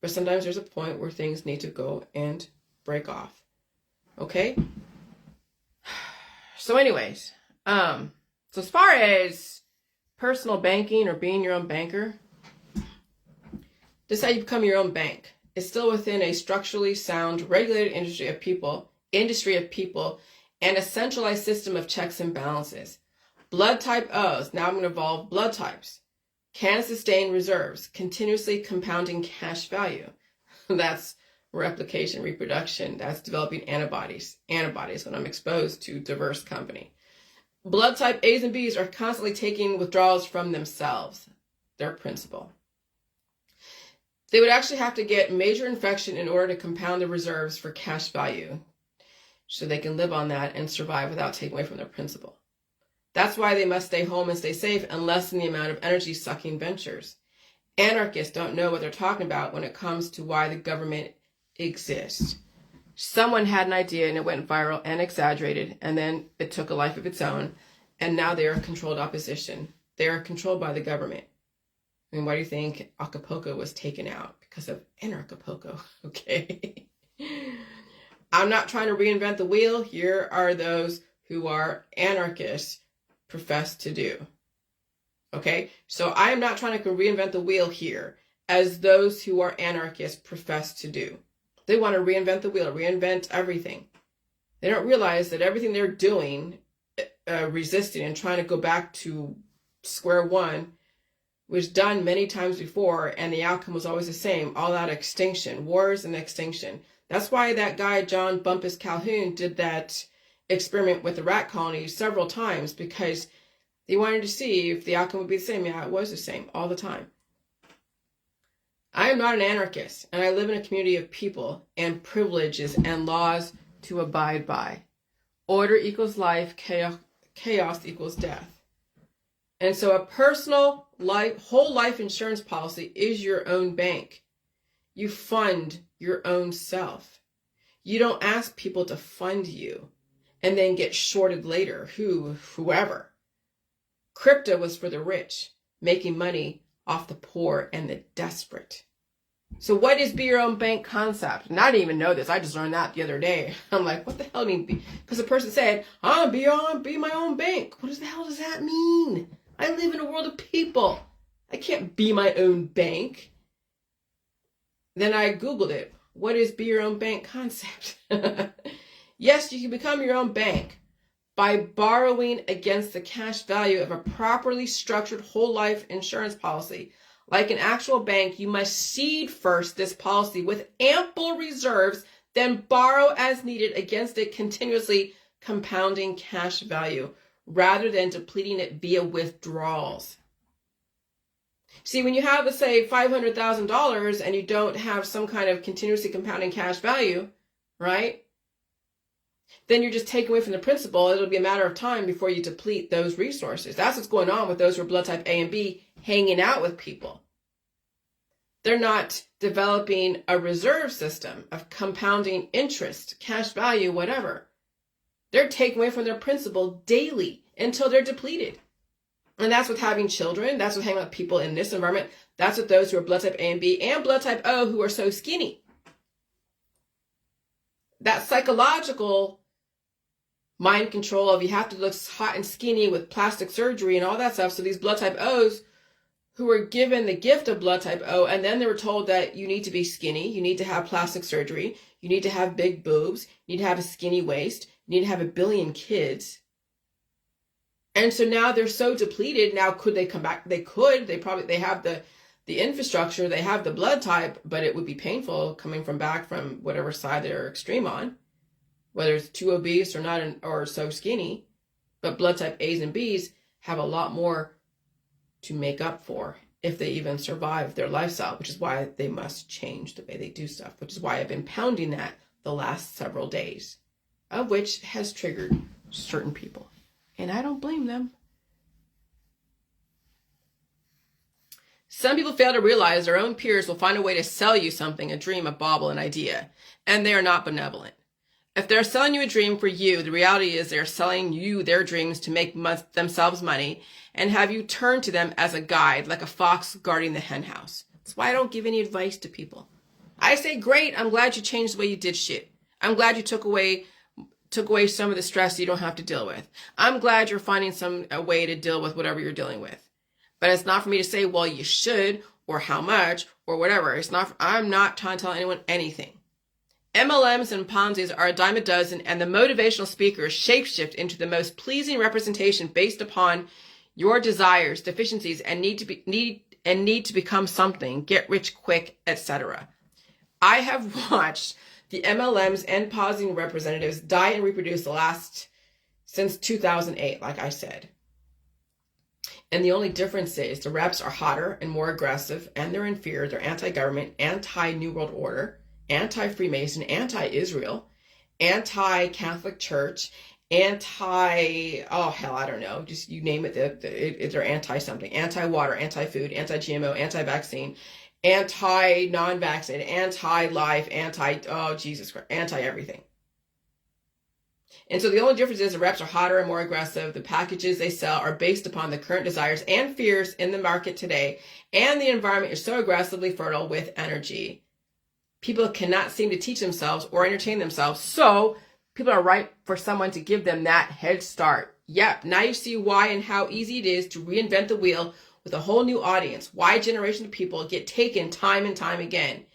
But sometimes there's a point where things need to go and break off. Okay? So anyways, so as far as personal banking or being your own banker, this is how you become your own bank. It's still within a structurally sound, regulated industry of people, and a centralized system of checks and balances. Blood type O's, now I'm going to involve blood types. Can sustain reserves, continuously compounding cash value. That's replication, reproduction. That's developing antibodies. Antibodies when I'm exposed to diverse company. Blood type A's and B's are constantly taking withdrawals from themselves. Their principle. They would actually have to get major infection in order to compound the reserves for cash value, so they can live on that and survive without taking away from their principle. That's why they must stay home and stay safe and lessen the amount of energy-sucking ventures. Anarchists don't know what they're talking about when it comes to why the government exists. Someone had an idea and it went viral and exaggerated, and then it took a life of its own, and now they are controlled opposition. they're controlled by the government. I mean, why do you think Acapulco was taken out? Because of Acapulco, okay? I'm not trying to reinvent the wheel. Here are those who are anarchists profess to do. Okay? So I am not trying to reinvent the wheel here as those who are anarchists profess to do. They want to reinvent the wheel, reinvent everything. They don't realize that everything they're doing, resisting and trying to go back to square one, was done many times before, and the outcome was always the same: all out extinction, wars and extinction. That's why that guy, John Bumpus Calhoun, did that experiment with the rat colonies several times, because he wanted to see if the outcome would be the same. Yeah, it was the same all the time. I am not an anarchist, and I live in a community of people and privileges and laws to abide by. Order equals life, chaos equals death. And so a personal whole life insurance policy is your own bank. You fund your own self. You don't ask people to fund you and then get shorted later, whoever. Crypto was for the rich, making money off the poor and the desperate. So what is be your own bank concept? And I didn't even know this. I just learned that the other day. I'm like, what the hell do you mean? Because the person said, I'm be my own bank. What the hell does that mean? I live in a world of people. I can't be my own bank. Then I Googled it. What is be your own bank concept? Yes, you can become your own bank by borrowing against the cash value of a properly structured whole life insurance policy. Like an actual bank, you must seed first this policy with ample reserves, then borrow as needed against it, continuously compounding cash value, rather than depleting it via withdrawals. See, when you have, let's say, $500,000 and you don't have some kind of continuously compounding cash value, right? Then you're just taking away from the principal. It'll be a matter of time before you deplete those resources. That's what's going on with those who are blood type A and B hanging out with people. They're not developing a reserve system of compounding interest, cash value, whatever. They're taking away from their principal daily until they're depleted. And that's with having children. That's with hanging out with people in this environment. That's with those who are blood type A and B and blood type O who are so skinny. That psychological mind control of you have to look hot and skinny with plastic surgery and all that stuff. So these blood type O's who were given the gift of blood type O, and then they were told that you need to be skinny, you need to have plastic surgery, you need to have big boobs, you need to have a skinny waist, you need to have 1 billion kids. And so now they're so depleted. Now, could they come back? They could. They have the infrastructure, they have the blood type, but it would be painful coming back from whatever side they're extreme on, whether it's too obese or not, or so skinny. But blood type A's and B's have a lot more to make up for if they even survive their lifestyle, which is why they must change the way they do stuff, which is why I've been pounding that the last several days, of which has triggered certain people. And I don't blame them. Some people fail to realize their own peers will find a way to sell you something, a dream, a bauble, an idea, and they are not benevolent. If they're selling you a dream for you, the reality is they're selling you their dreams to make themselves money and have you turn to them as a guide, like a fox guarding the hen house. That's why I don't give any advice to people. I say, great, I'm glad you changed the way you did shit. I'm glad you took away some of the stress you don't have to deal with. I'm glad you're finding a way to deal with whatever you're dealing with. But it's not for me to say, well, you should, or how much, or whatever. I'm not trying to tell anyone anything. MLMs and Ponzi's are a dime a dozen, and the motivational speakers shapeshift into the most pleasing representation based upon your desires, deficiencies, and need to become something, get rich quick, etc. I have watched the MLMs and Ponzi representatives die and reproduce since 2008, like I said. And the only difference is the reps are hotter and more aggressive, and they're in fear. They're anti-government, anti-New World Order, anti-Freemason, anti-Israel, anti-Catholic Church, I don't know, just you name it, they're anti-something, anti-water, anti-food, anti-GMO, anti-vaccine, anti-non-vaccinated, anti-life, Jesus Christ, anti-everything. And so the only difference is the reps are hotter and more aggressive. The packages they sell are based upon the current desires and fears in the market today. And the environment is so aggressively fertile with energy. People cannot seem to teach themselves or entertain themselves. So people are ripe for someone to give them that head start. Yep, now you see why and how easy it is to reinvent the wheel with a whole new audience. Why generations of people get taken time and time again.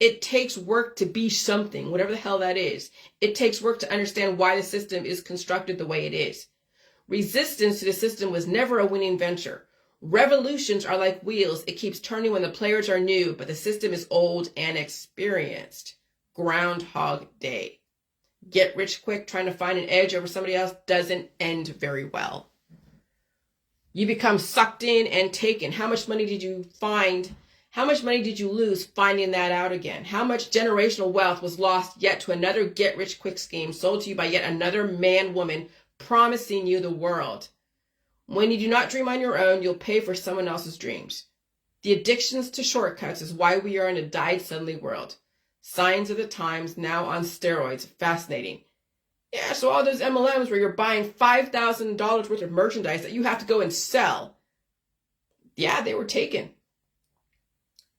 It takes work to be something, whatever the hell that is. It takes work to understand why the system is constructed the way it is. Resistance to the system was never a winning venture. Revolutions are like wheels. It keeps turning when the players are new, but the system is old and experienced. Groundhog Day. Get rich quick trying to find an edge over somebody else doesn't end very well. You become sucked in and taken. How much money did you find? How much money did you lose finding that out again? How much generational wealth was lost yet to another get-rich-quick scheme sold to you by yet another man, woman, promising you the world? When you do not dream on your own, you'll pay for someone else's dreams. The addictions to shortcuts is why we are in a died suddenly world. Signs of the times now on steroids. Fascinating. Yeah, so all those MLMs where you're buying $5,000 worth of merchandise that you have to go and sell. Yeah, they were taken.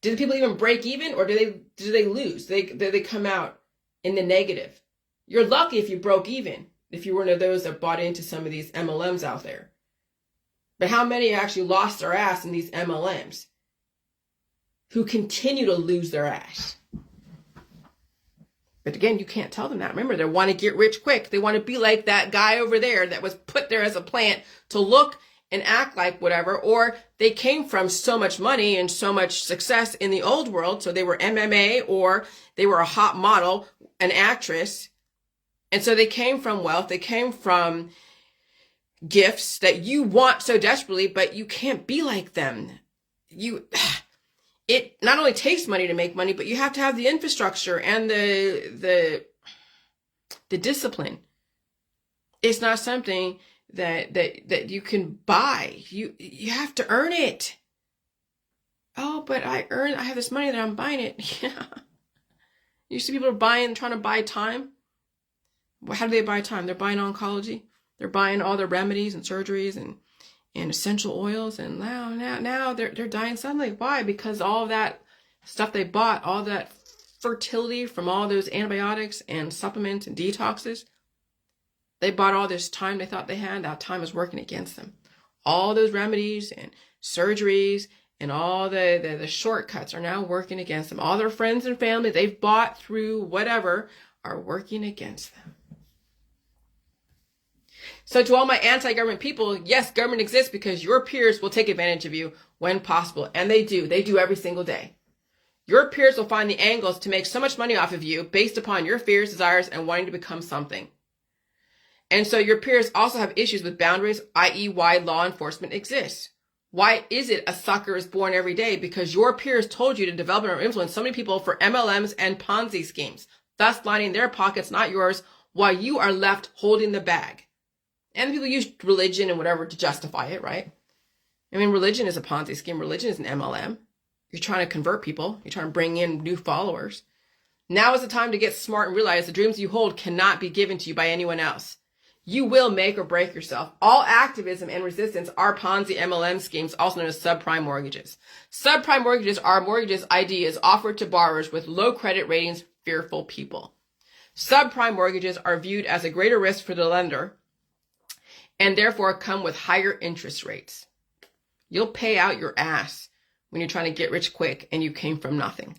Did the people even break even, or did they lose? Did they come out in the negative? You're lucky if you broke even, if you were one of those that bought into some of these MLMs out there. But how many actually lost their ass in these MLMs who continue to lose their ass? But again, you can't tell them that. Remember, they want to get rich quick. They want to be like that guy over there that was put there as a plant to look and act like whatever, or they came from so much money and so much success in the old world. So they were MMA, or they were a hot model, an actress. And so they came from wealth. They came from gifts that you want so desperately, but you can't be like them. It not only takes money to make money, but you have to have the infrastructure and the discipline. It's not something that you can buy. You have to earn it. Oh, but I have this money that I'm buying it. Yeah. You see people are trying to buy time. Well, how do they buy time? They're buying oncology. They're buying all their remedies and surgeries and essential oils. And now they're dying suddenly. Why? Because all that stuff they bought, all that fertility from all those antibiotics and supplements and detoxes, they bought all this time they thought they had. That time is working against them. All those remedies and surgeries and all the shortcuts are now working against them. All their friends and family they've bought through whatever are working against them. So to all my anti-government people, yes, government exists because your peers will take advantage of you when possible. And they do. They do every single day. Your peers will find the angles to make so much money off of you based upon your fears, desires, and wanting to become something. And so your peers also have issues with boundaries, i.e. why law enforcement exists. Why is it a sucker is born every day? Because your peers told you to develop or influence so many people for MLMs and Ponzi schemes, thus lining their pockets, not yours, while you are left holding the bag. And people use religion and whatever to justify it, right? I mean, religion is a Ponzi scheme. Religion is an MLM. You're trying to convert people. You're trying to bring in new followers. Now is the time to get smart and realize the dreams you hold cannot be given to you by anyone else. You will make or break yourself. All activism and resistance are Ponzi MLM schemes, also known as subprime mortgages. Subprime mortgages are mortgages ideas offered to borrowers with low credit ratings, fearful people. Subprime mortgages are viewed as a greater risk for the lender and therefore come with higher interest rates. You'll pay out your ass when you're trying to get rich quick and you came from nothing.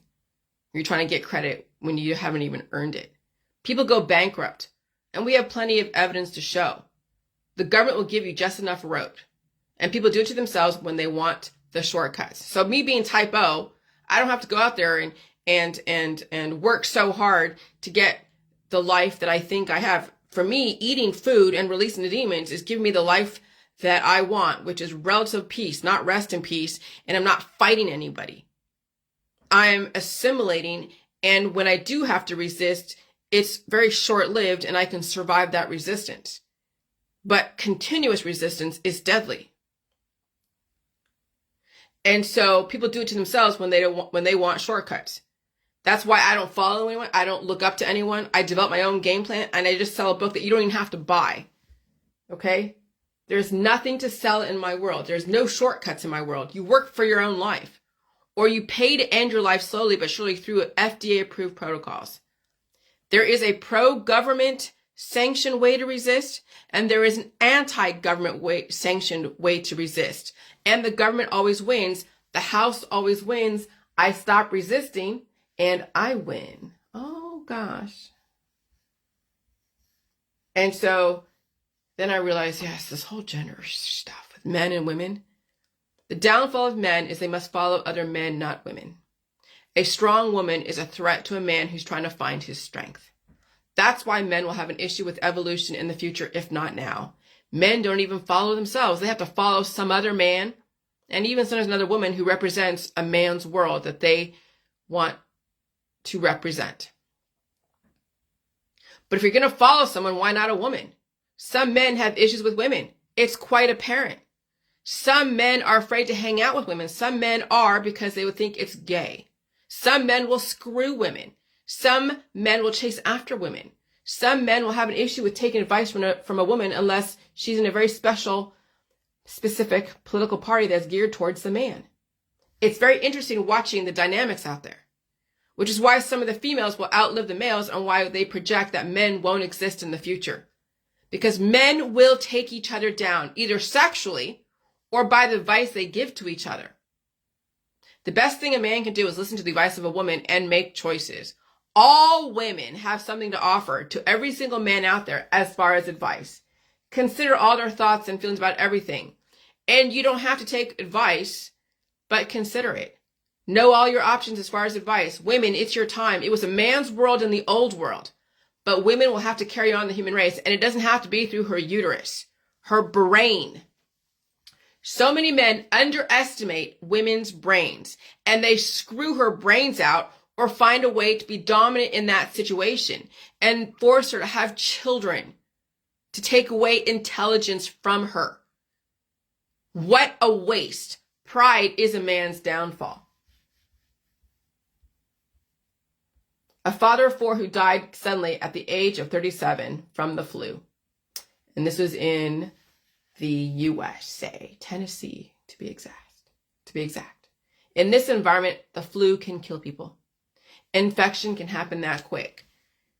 You're trying to get credit when you haven't even earned it. People go bankrupt. And we have plenty of evidence to show. The government will give you just enough rope. And people do it to themselves when they want the shortcuts. So me being type O, I don't have to go out there and work so hard to get the life that I think I have. For me, eating food and releasing the demons is giving me the life that I want, which is relative peace, not rest in peace. And I'm not fighting anybody. I'm assimilating. And when I do have to resist, it's very short-lived and I can survive that resistance. But continuous resistance is deadly. And so people do it to themselves when they want shortcuts. That's why I don't follow anyone. I don't look up to anyone. I develop my own game plan, and I just sell a book that you don't even have to buy. Okay? There's nothing to sell in my world. There's no shortcuts in my world. You work for your own life, or you pay to end your life slowly but surely through FDA-approved protocols. There is a pro-government sanctioned way to resist, and there is an anti-government sanctioned way to resist. And the government always wins. The House always wins. I stop resisting, and I win. Oh, gosh. And so then I realized, yes, this whole gender stuff with men and women. The downfall of men is they must follow other men, not women. A strong woman is a threat to a man who's trying to find his strength. That's why men will have an issue with evolution in the future, if not now. Men don't even follow themselves. They have to follow some other man, and even sometimes another woman who represents a man's world that they want to represent. But if you're going to follow someone, why not a woman? Some men have issues with women. It's quite apparent. Some men are afraid to hang out with women. Some men are because they would think it's gay. Some men will screw women. Some men will chase after women. Some men will have an issue with taking advice from a woman unless she's in a very special, specific political party that's geared towards the man. It's very interesting watching the dynamics out there, which is why some of the females will outlive the males and why they project that men won't exist in the future. Because men will take each other down, either sexually or by the advice they give to each other. The best thing a man can do is listen to the advice of a woman and make choices. All women have something to offer to every single man out there as far as advice. Consider all their thoughts and feelings about everything. And you don't have to take advice, but consider it. Know all your options as far as advice. Women, it's your time. It was a man's world in the old world. But women will have to carry on the human race. And it doesn't have to be through her uterus, her brain. So many men underestimate women's brains. And they screw her brains out or find a way to be dominant in that situation and force her to have children, to take away intelligence from her. What a waste. Pride is a man's downfall. A father of 4 who died suddenly at the age of 37 from the flu. And this was in the USA, Tennessee, to be exact. In this environment, the flu can kill people. Infection can happen that quick.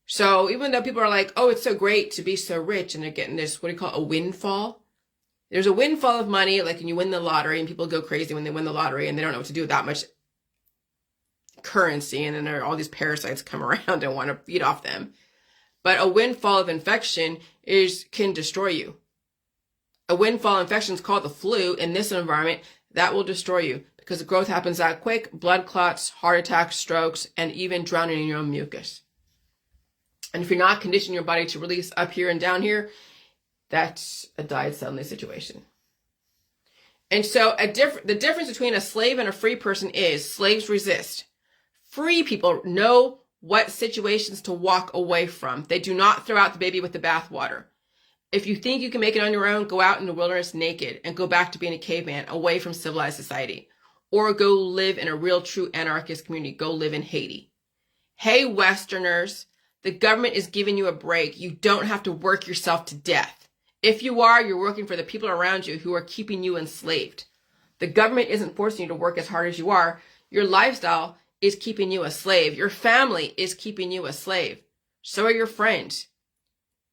So even though people are like, oh, it's so great to be so rich, and they're getting this, what do you call it, a windfall? There's a windfall of money, like when you win the lottery, and people go crazy when they win the lottery, and they don't know what to do with that much currency, and then there are all these parasites come around and want to feed off them. But a windfall of infection can destroy you. A windfall infection is called the flu in this environment. That will destroy you because the growth happens that quick. Blood clots, heart attacks, strokes, and even drowning in your own mucus. And if you're not conditioning your body to release up here and down here, that's a died suddenly situation. And so the difference between a slave and a free person is slaves resist. Free people know what situations to walk away from. They do not throw out the baby with the bathwater. If you think you can make it on your own, go out in the wilderness naked and go back to being a caveman away from civilized society. Or go live in a real true anarchist community. Go live in Haiti. Hey, Westerners, the government is giving you a break. You don't have to work yourself to death. If you are, you're working for the people around you who are keeping you enslaved. The government isn't forcing you to work as hard as you are. Your lifestyle is keeping you a slave. Your family is keeping you a slave. So are your friends.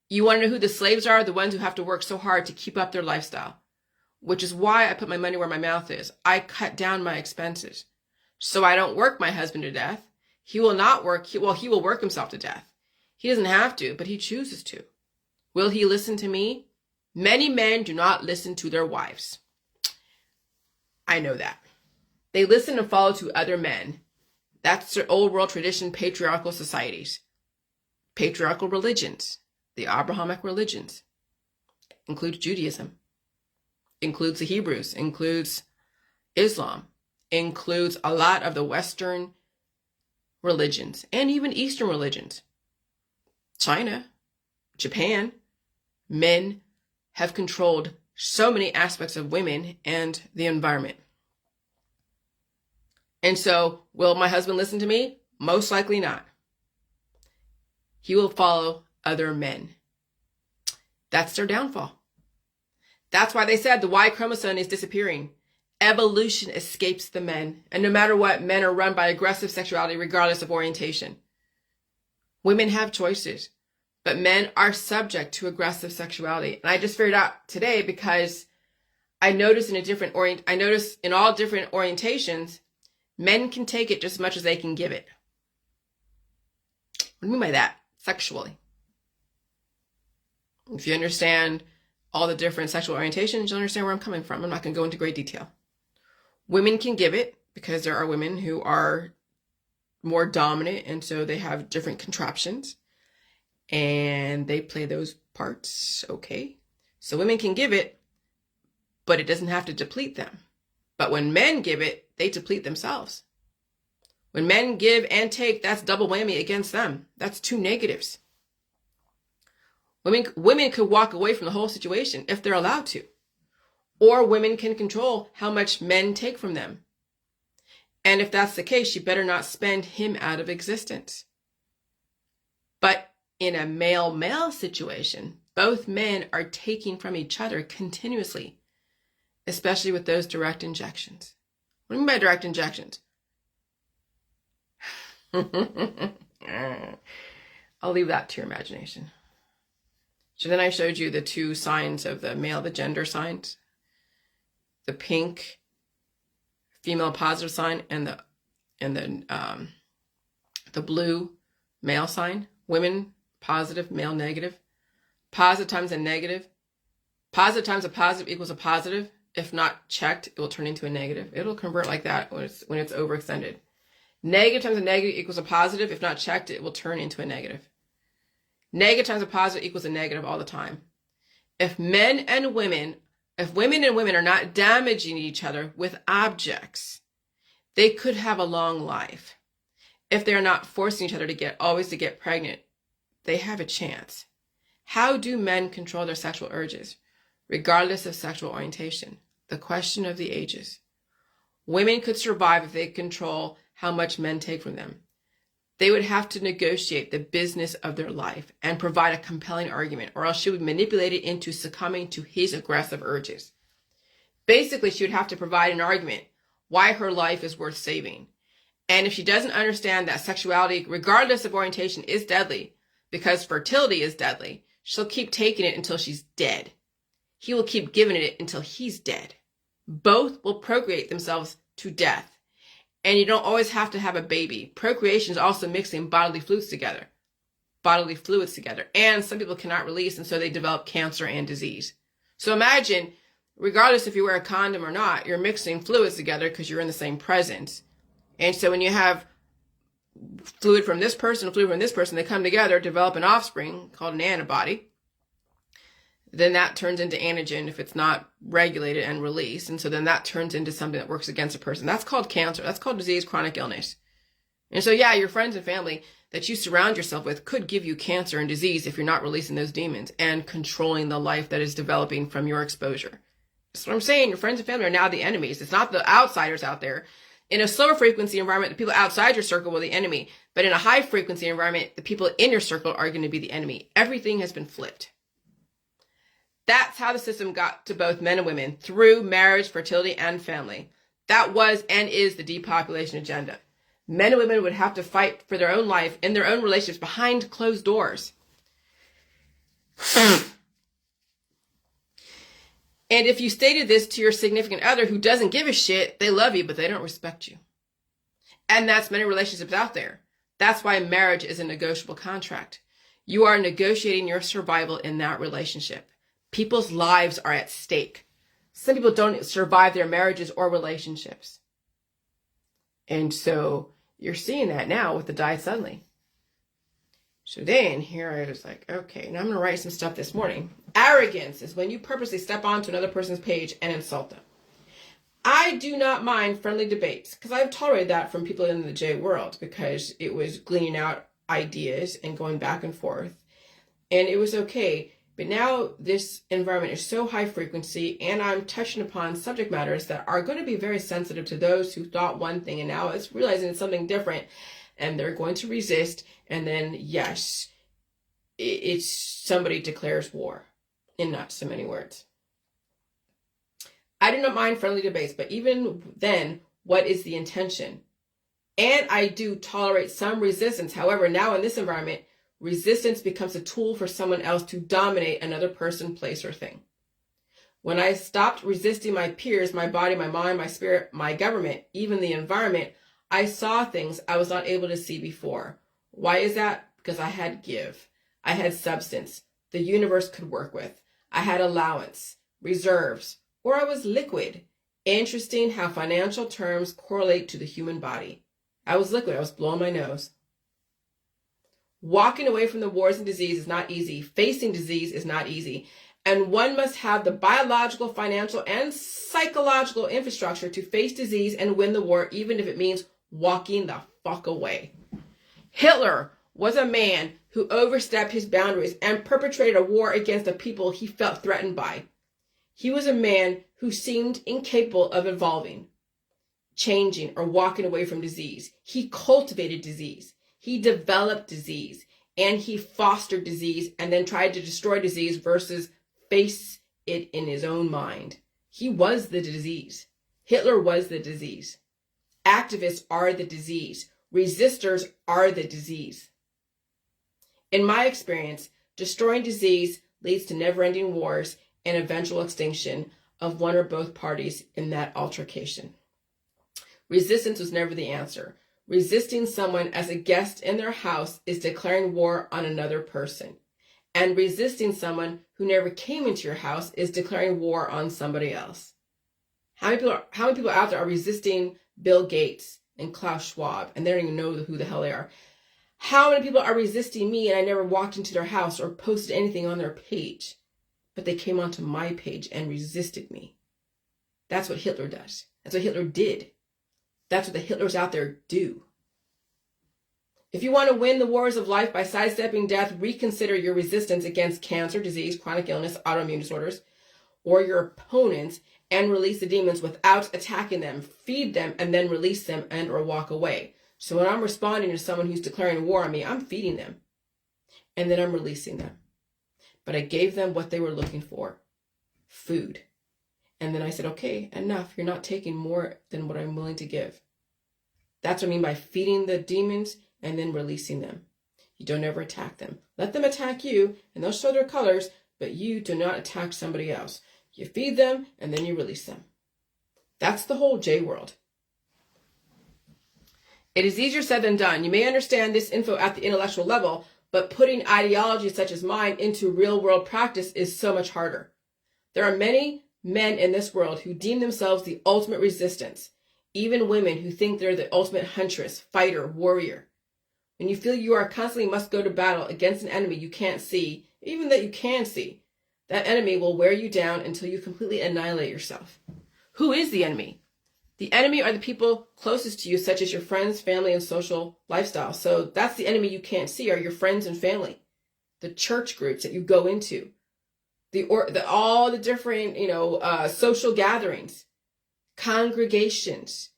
You want to know who the slaves are? The ones who have to work so hard to keep up their lifestyle. Which is why I put my money where my mouth is. I cut down my expenses. So I don't work my husband to death. He will not work. He will work himself to death. He doesn't have to, but he chooses to. Will he listen to me? Many men do not listen to their wives. I know that. They listen and follow to other men. That's their old world tradition, patriarchal societies. Patriarchal religions. The Abrahamic religions. Includes Judaism. Includes the Hebrews. Includes Islam. Includes a lot of the Western religions. And even Eastern religions. China. Japan. Men have controlled so many aspects of women and the environment. And so, will my husband listen to me? Most likely not. He will follow other men. That's their downfall. That's why they said the Y chromosome is disappearing. Evolution escapes the men. And no matter what, men are run by aggressive sexuality regardless of orientation. Women have choices, but men are subject to aggressive sexuality. And I just figured out today because I noticed in all different orientations, men can take it just as much as they can give it. What do you mean by that? Sexually. If you understand all the different sexual orientations, you'll understand where I'm coming from. I'm not going to go into great detail. Women can give it because there are women who are more dominant, and so they have different contraptions, and they play those parts okay. So women can give it, but it doesn't have to deplete them. But when men give it, they deplete themselves. When men give and take, that's double whammy against them. That's two negatives. Women could walk away from the whole situation if they're allowed to. Or women can control how much men take from them. And if that's the case, you better not spend him out of existence. But in a male-male situation, both men are taking from each other continuously, especially with those direct injections. What do you mean by direct injections? I'll leave that to your imagination. So then I showed you the two signs of the male, the gender signs. The pink female positive sign and the blue male sign. Women positive, male negative. Positive times a negative. Positive times a positive equals a positive. If not checked, it will turn into a negative. It'll convert like that when it's overextended. Negative times a negative equals a positive. If not checked, it will turn into a negative. Negative times a positive equals a negative all the time. If women and women are not damaging each other with objects, they could have a long life. If they're not forcing each other to get pregnant, they have a chance. How do men control their sexual urges, regardless of sexual orientation? The question of the ages. Women could survive if they control how much men take from them. They would have to negotiate the business of their life and provide a compelling argument, or else she would be manipulated into succumbing to his aggressive urges. Basically, she would have to provide an argument why her life is worth saving. And if she doesn't understand that sexuality, regardless of orientation, is deadly, because fertility is deadly, she'll keep taking it until she's dead. He will keep giving it until he's dead. Both will procreate themselves to death. And you don't always have to have a baby. Procreation is also mixing bodily fluids together. And some people cannot release, and so they develop cancer and disease. So imagine, regardless if you wear a condom or not, you're mixing fluids together because you're in the same presence. And so when you have fluid from this person, fluid from this person, they come together, develop an offspring called an antibody. Then that turns into antigen if it's not regulated and released. And so then that turns into something that works against a person. That's called cancer. That's called disease, chronic illness. And so, yeah, your friends and family that you surround yourself with could give you cancer and disease if you're not releasing those demons and controlling the life that is developing from your exposure. That's what I'm saying. Your friends and family are now the enemies. It's not the outsiders out there. In a slower frequency environment, the people outside your circle were the enemy. But in a high frequency environment, the people in your circle are going to be the enemy. Everything has been flipped. That's how the system got to both men and women, through marriage, fertility, and family. That was and is the depopulation agenda. Men and women would have to fight for their own life in their own relationships behind closed doors. And if you stated this to your significant other who doesn't give a shit, they love you, but they don't respect you. And that's many relationships out there. That's why marriage is a negotiable contract. You are negotiating your survival in that relationship. People's lives are at stake. Some people don't survive their marriages or relationships. And so you're seeing that now with the die suddenly. So then here I was like, okay, now I'm going to write some stuff this morning. Arrogance is when you purposely step onto another person's page and insult them. I do not mind friendly debates because I've tolerated that from people in the J world because it was gleaning out ideas and going back and forth. And it was okay. But now this environment is so high frequency and I'm touching upon subject matters that are going to be very sensitive to those who thought one thing and now it's realizing it's something different. and they're going to resist. And then, yes, it's somebody declares war in not so many words. I do not mind friendly debates, but even then, what is the intention? And I do tolerate some resistance. However, now in this environment, resistance becomes a tool for someone else to dominate another person, place, or thing. When I stopped resisting my peers, my body, my mind, my spirit, my government, even the environment, I saw things I was not able to see before. Why is that? Because I had give. I had substance the universe could work with. I had allowance, reserves, or I was liquid. Interesting how financial terms correlate to the human body. I was liquid. I was blowing my nose. Walking away from the wars and disease is not easy. Facing disease is not easy. And one must have the biological, financial, and psychological infrastructure to face disease and win the war, even if it means walking the fuck away. Hitler was a man who overstepped his boundaries and perpetrated a war against the people he felt threatened by. He was a man who seemed incapable of evolving, changing, or walking away from disease. He cultivated disease. He developed disease. And he fostered disease and then tried to destroy disease versus face it in his own mind. He was the disease. Hitler was the disease. Activists are the disease. Resistors are the disease. In my experience, destroying disease leads to never-ending wars and eventual extinction of one or both parties in that altercation. Resistance was never the answer. Resisting someone as a guest in their house is declaring war on another person. And resisting someone who never came into your house is declaring war on somebody else. How many people out there are resisting Bill Gates and Klaus Schwab and they don't even know who the hell they are? How many people are resisting me and I never walked into their house or posted anything on their page, but they came onto my page and resisted me? That's what Hitler does. That's what Hitler did. That's what the Hitlers out there do. If you want to win the wars of life by sidestepping death, reconsider your resistance against cancer, disease, chronic illness, autoimmune disorders, or your opponents, and release the demons without attacking them. Feed them and then release them and or walk away. So when I'm responding to someone who's declaring war on me, I'm feeding them and then I'm releasing them. But I gave them what they were looking for, food. And then I said, okay, enough. You're not taking more than what I'm willing to give. That's what I mean by feeding the demons and then releasing them. You don't ever attack them. Let them attack you and they'll show their colors, but you do not attack somebody else. You feed them and then you release them. That's the whole J world. It is easier said than done. You may understand this info at the intellectual level, but putting ideologies such as mine into real world practice is so much harder. There are many men in this world who deem themselves the ultimate resistance, even women who think they're the ultimate huntress, fighter, warrior. When you feel you are constantly must go to battle against an enemy you can't see, even that you can see, that enemy will wear you down until you completely annihilate yourself. Who is the enemy? The enemy are the people closest to you, such as your friends, family, and social lifestyle. So that's the enemy you can't see, are your friends and family, the church groups that you go into, all the different, social gatherings, congregations,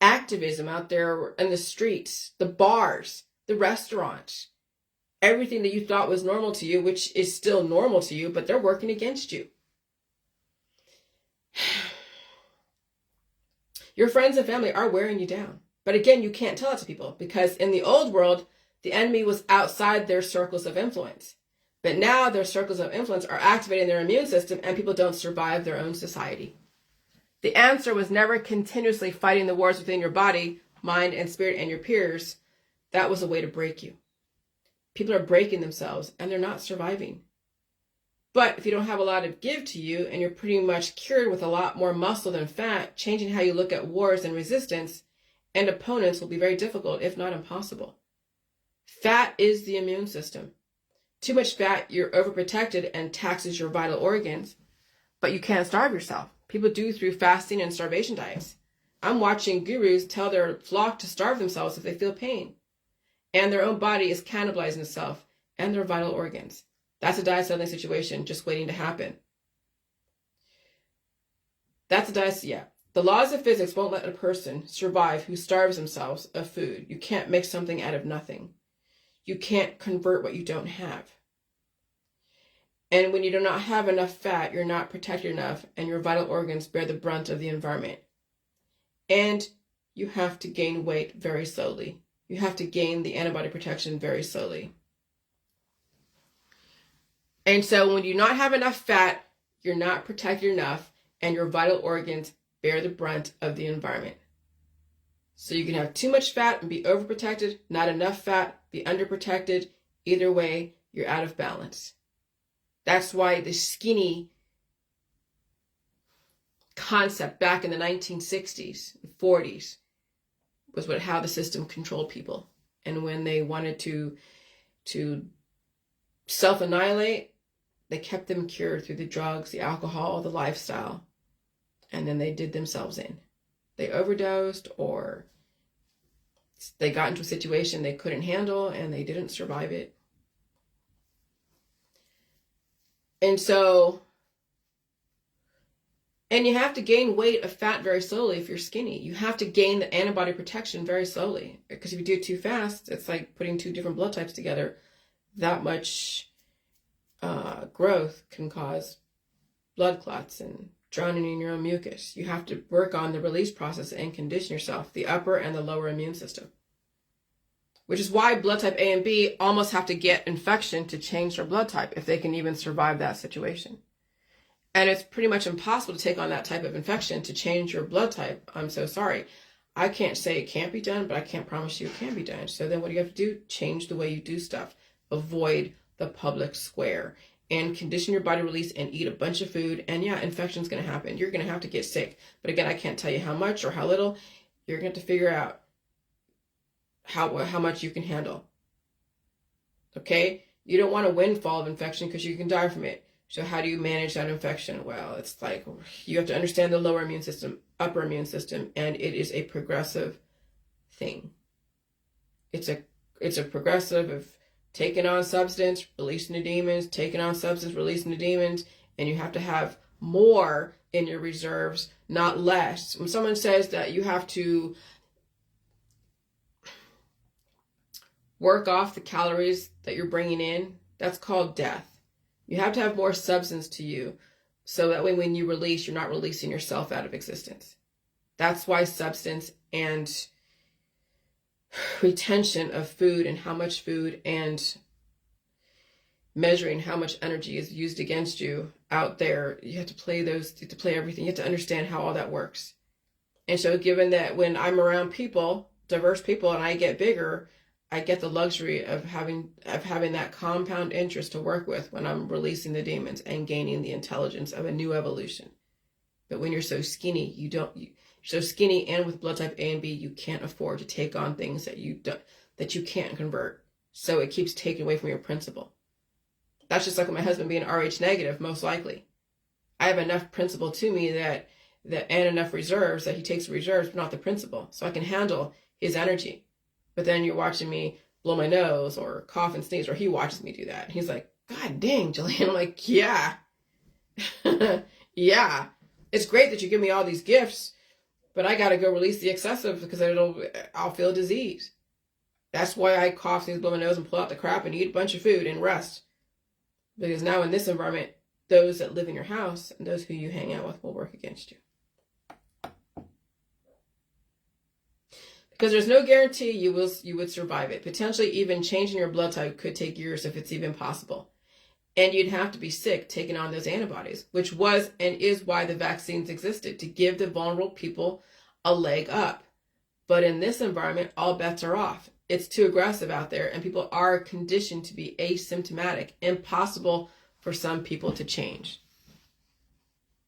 activism out there in the streets, the bars, the restaurants, everything that you thought was normal to you, which is still normal to you, but they're working against you. Your friends and family are wearing you down. But again, you can't tell it to people because in the old world, the enemy was outside their circles of influence. But now their circles of influence are activating their immune system and people don't survive their own society. The answer was never continuously fighting the wars within your body, mind, and spirit and your peers. That was a way to break you. People are breaking themselves and they're not surviving. But if you don't have a lot of give to you and you're pretty much cured with a lot more muscle than fat, changing how you look at wars and resistance and opponents will be very difficult, if not impossible. Fat is the immune system. Too much fat, you're overprotected and taxes your vital organs, but you can't starve yourself. People do through fasting and starvation diets. I'm watching gurus tell their flock to starve themselves if they feel pain. And their own body is cannibalizing itself and their vital organs. That's a diet-settling situation just waiting to happen. The laws of physics won't let a person survive who starves themselves of food. You can't make something out of nothing. You can't convert what you don't have. And when you do not have enough fat, you're not protected enough, and your vital organs bear the brunt of the environment. And you have to gain weight very slowly. You have to gain the antibody protection very slowly. And so when you not have enough fat, you're not protected enough, and your vital organs bear the brunt of the environment. So you can have too much fat and be overprotected, not enough fat, be underprotected. Either way, you're out of balance. That's why the skinny concept back in the 1960s, 40s, was how the system controlled people. And when they wanted to self-annihilate, they kept them cured through the drugs, the alcohol, the lifestyle. And then they did themselves in. They overdosed, or they got into a situation they couldn't handle and they didn't survive it. And so, and you have to gain weight of fat very slowly if you're skinny. You have to gain the antibody protection very slowly. Because if you do it too fast, it's like putting two different blood types together. That much growth can cause blood clots and drowning in your own mucus. You have to work on the release process and condition yourself, the upper and the lower immune system. Which is why blood type A and B almost have to get infection to change their blood type if they can even survive that situation. And it's pretty much impossible to take on that type of infection to change your blood type. I'm so sorry. I can't say it can't be done, but I can't promise you it can be done. So then what do you have to do? Change the way you do stuff. Avoid the public square. And condition your body release and eat a bunch of food. And yeah, infection's going to happen. You're going to have to get sick. But again, I can't tell you how much or how little. You're going to have to figure out how much you can handle. Okay? You don't want a windfall of infection because you can die from it. So how do you manage that infection? Well, it's like you have to understand the lower immune system, upper immune system, and it is a progressive thing. It's a progressive of taking on substance, releasing the demons, taking on substance, releasing the demons, and you have to have more in your reserves, not less. When someone says that you have to work off the calories that you're bringing in, that's called death. You have to have more substance to you, so that way when you release, you're not releasing yourself out of existence. That's why substance and retention of food and how much food and measuring how much energy is used against you out there, you have to play everything. You have to understand how all that works. And so given that when I'm around people, diverse people, and I get bigger, I get the luxury of having that compound interest to work with when I'm releasing the demons and gaining the intelligence of a new evolution. But when you're so skinny, you're so skinny, and with blood type A and B, you can't afford to take on things that you can't convert. So it keeps taking away from your principle. That's just like with my husband being Rh negative, most likely. I have enough principle to me that and enough reserves that he takes the reserves, but not the principle. So I can handle his energy. But then you're watching me blow my nose or cough and sneeze, or he watches me do that. And he's like, God dang, Jillian. I'm like, yeah. Yeah. It's great that you give me all these gifts, but I got to go release the excessive because I'll feel disease. That's why I cough, sneeze, blow my nose, and pull out the crap and eat a bunch of food and rest. Because now in this environment, those that live in your house and those who you hang out with will work against you. Because there's no guarantee you would survive it. Potentially even changing your blood type could take years if it's even possible. And you'd have to be sick taking on those antibodies, which was and is why the vaccines existed, to give the vulnerable people a leg up. But in this environment, all bets are off. It's too aggressive out there, and people are conditioned to be asymptomatic. Impossible for some people to change.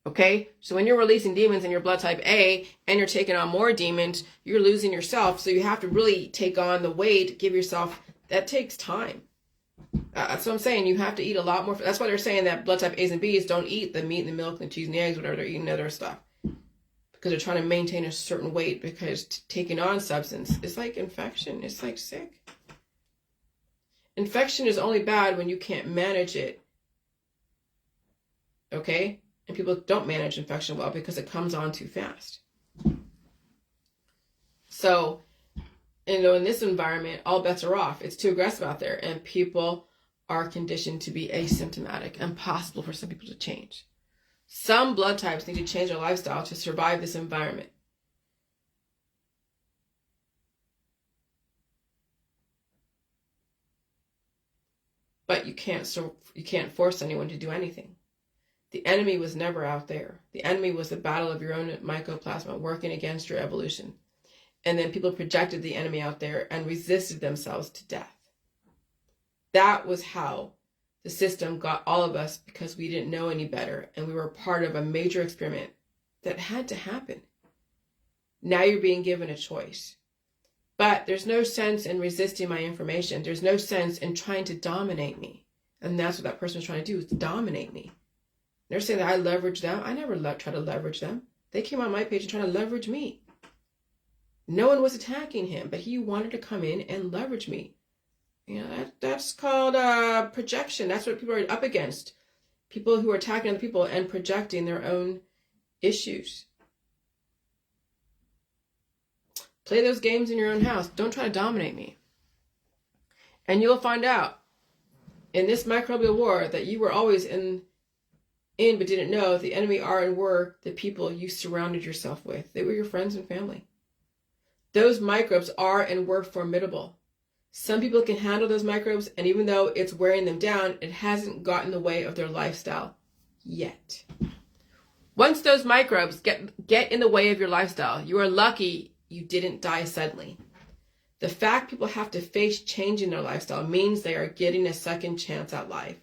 Okay? So when you're releasing demons in your blood type A and you're taking on more demons, you're losing yourself. So you have to really take on the weight, give yourself, that takes time. That's what I'm saying. You have to eat a lot more. That's why they're saying that blood type A's and B's don't eat the meat and the milk and the cheese and the eggs, whatever. They're eating other stuff. Because they're trying to maintain a certain weight, because taking on substance is like infection. It's like sick. Infection is only bad when you can't manage it. Okay? And people don't manage infection well because it comes on too fast. So, in this environment, all bets are off. It's too aggressive out there, and people are conditioned to be asymptomatic, impossible for some people to change. Some blood types need to change their lifestyle to survive this environment. But you can't force anyone to do anything. The enemy was never out there. The enemy was the battle of your own mycoplasma working against your evolution. And then people projected the enemy out there and resisted themselves to death. That was how the system got all of us, because we didn't know any better, and we were part of a major experiment that had to happen. Now you're being given a choice. But there's no sense in resisting my information. There's no sense in trying to dominate me. And that's what that person was trying to do, is dominate me. They're saying that I leverage them. I never try to leverage them. They came on my page and tried to leverage me. No one was attacking him, but he wanted to come in and leverage me. You know, that's called projection. That's what people are up against. People who are attacking other people and projecting their own issues. Play those games in your own house. Don't try to dominate me. And you'll find out in this microbial war that you were always in but didn't know the enemy are and were the people you surrounded yourself with. They were your friends and family. Those microbes are and were formidable. Some people can handle those microbes, and even though it's wearing them down, it hasn't gotten in the way of their lifestyle yet. Once those microbes get in the way of your lifestyle, you are lucky you didn't die suddenly. The fact people have to face changing their lifestyle means they are getting a second chance at life.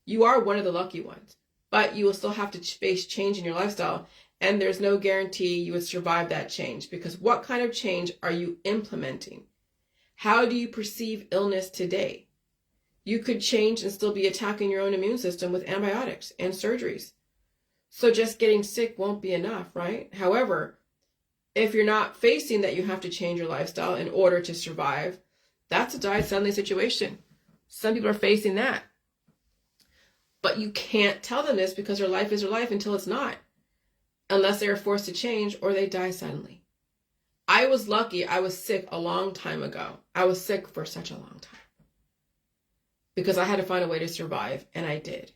You are one of the lucky ones, but you will still have to face change in your lifestyle, and there's no guarantee you would survive that change, because what kind of change are you implementing? How do you perceive illness today? You could change and still be attacking your own immune system with antibiotics and surgeries. So just getting sick won't be enough, right? However, if you're not facing that you have to change your lifestyle in order to survive, that's a die suddenly situation. Some people are facing that. But you can't tell them this, because their life is their life until it's not. Unless they are forced to change or they die suddenly. I was lucky. I was sick a long time ago. I was sick for such a long time. Because I had to find a way to survive, and I did.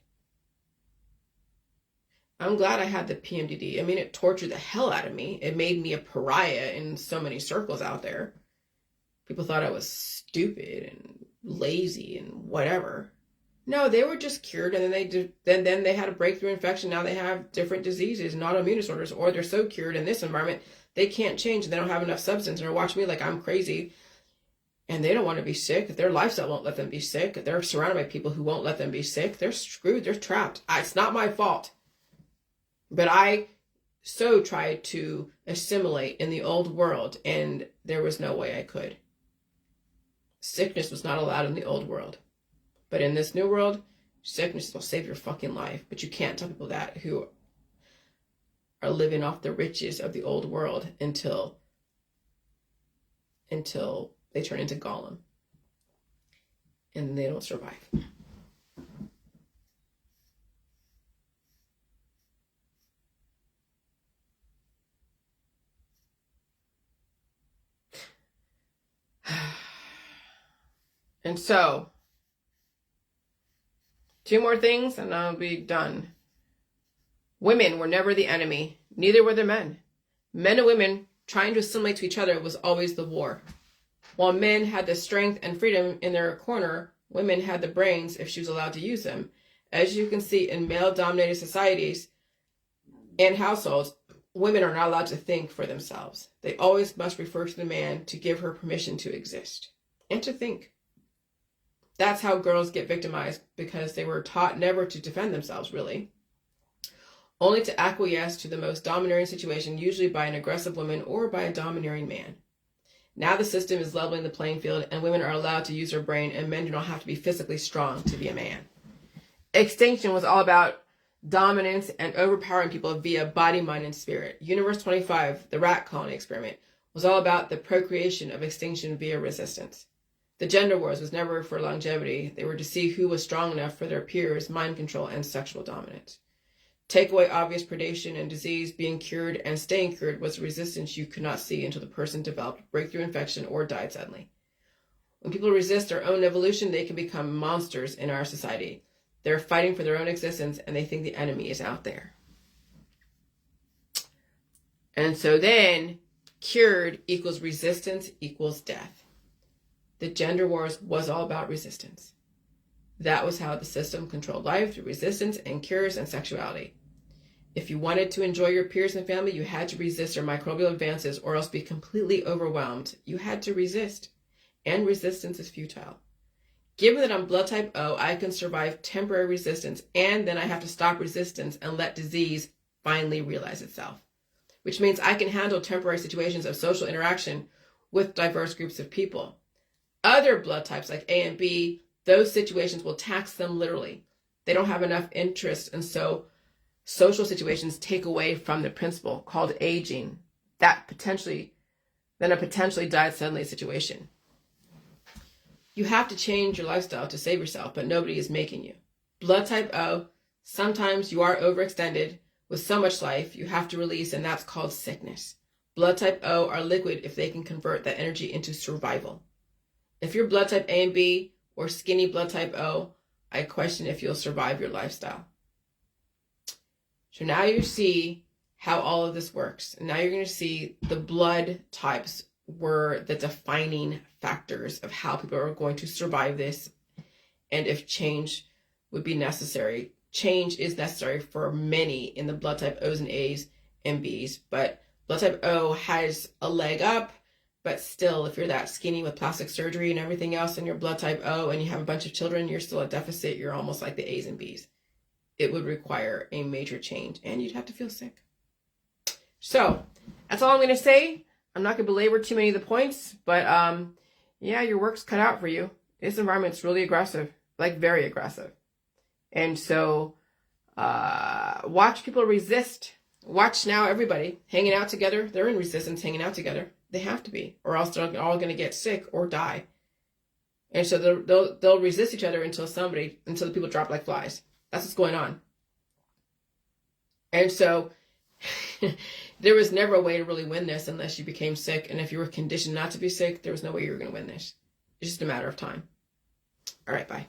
I'm glad I had the PMDD. I mean, it tortured the hell out of me. It made me a pariah in so many circles out there. People thought I was stupid and lazy and whatever. No, they were just cured, and then they had a breakthrough infection. Now they have different diseases and autoimmune disorders, or they're so cured in this environment they can't change, and they don't have enough substance, and they're watching me like I'm crazy, and they don't want to be sick. Their lifestyle won't let them be sick. They're surrounded by people who won't let them be sick. They're screwed. They're trapped. It's not my fault. But I so tried to assimilate in the old world, and there was no way I could. Sickness was not allowed in the old world. But in this new world, sickness will save your fucking life. But you can't tell people that who are living off the riches of the old world until they turn into Gollum. And they don't survive. And so, 2 more things and I'll be done. Women were never the enemy. Neither were the men. Men and women trying to assimilate to each other was always the war. While men had the strength and freedom in their corner, women had the brains if she was allowed to use them. As you can see in male-dominated societies and households, women are not allowed to think for themselves. They always must refer to the man to give her permission to exist and to think. That's how girls get victimized, because they were taught never to defend themselves, really. Only to acquiesce to the most domineering situation, usually by an aggressive woman or by a domineering man. Now the system is leveling the playing field, and women are allowed to use their brain, and men do not have to be physically strong to be a man. Extinction was all about dominance and overpowering people via body, mind, and spirit. Universe 25, the rat colony experiment, was all about the procreation of extinction via resistance. The gender wars was never for longevity. They were to see who was strong enough for their peers, mind control, and sexual dominance. Take away obvious predation and disease. Being cured and staying cured was a resistance you could not see until the person developed breakthrough infection or died suddenly. When people resist their own evolution, they can become monsters in our society. They're fighting for their own existence, and they think the enemy is out there. And so then, cured equals resistance equals death. The gender wars was all about resistance. That was how the system controlled life, through resistance and cures and sexuality. If you wanted to enjoy your peers and family, you had to resist their microbial advances or else be completely overwhelmed. You had to resist. And resistance is futile. Given that I'm blood type O, I can survive temporary resistance, and then I have to stop resistance and let disease finally realize itself. Which means I can handle temporary situations of social interaction with diverse groups of people. Other blood types like A and B, those situations will tax them literally. They don't have enough interest, and so social situations take away from the principle called aging, then a potentially died suddenly situation. You have to change your lifestyle to save yourself, but nobody is making you. Blood type O, sometimes you are overextended with so much life you have to release, and that's called sickness. Blood type O are liquid if they can convert that energy into survival. If you're blood type A and B or skinny blood type O, I question if you'll survive your lifestyle. So now you see how all of this works. And now you're going to see the blood types were the defining factors of how people are going to survive this, and if change would be necessary. Change is necessary for many in the blood type O's and A's and B's, but blood type O has a leg up, but still, if you're that skinny with plastic surgery and everything else and you're blood type O and you have a bunch of children, you're still at deficit. You're almost like the A's and B's. It would require a major change, and you'd have to feel sick. So that's all I'm going to say. I'm not going to belabor too many of the points, but yeah, your work's cut out for you. This environment's really aggressive, like very aggressive. And so watch people resist. Watch now everybody hanging out together. They're in resistance, hanging out together. They have to be, or else they're all going to get sick or die. And so they'll resist each other until the people drop like flies. That's what's going on. And so there was never a way to really win this unless you became sick. And if you were conditioned not to be sick, there was no way you were going to win this. It's just a matter of time. All right, bye.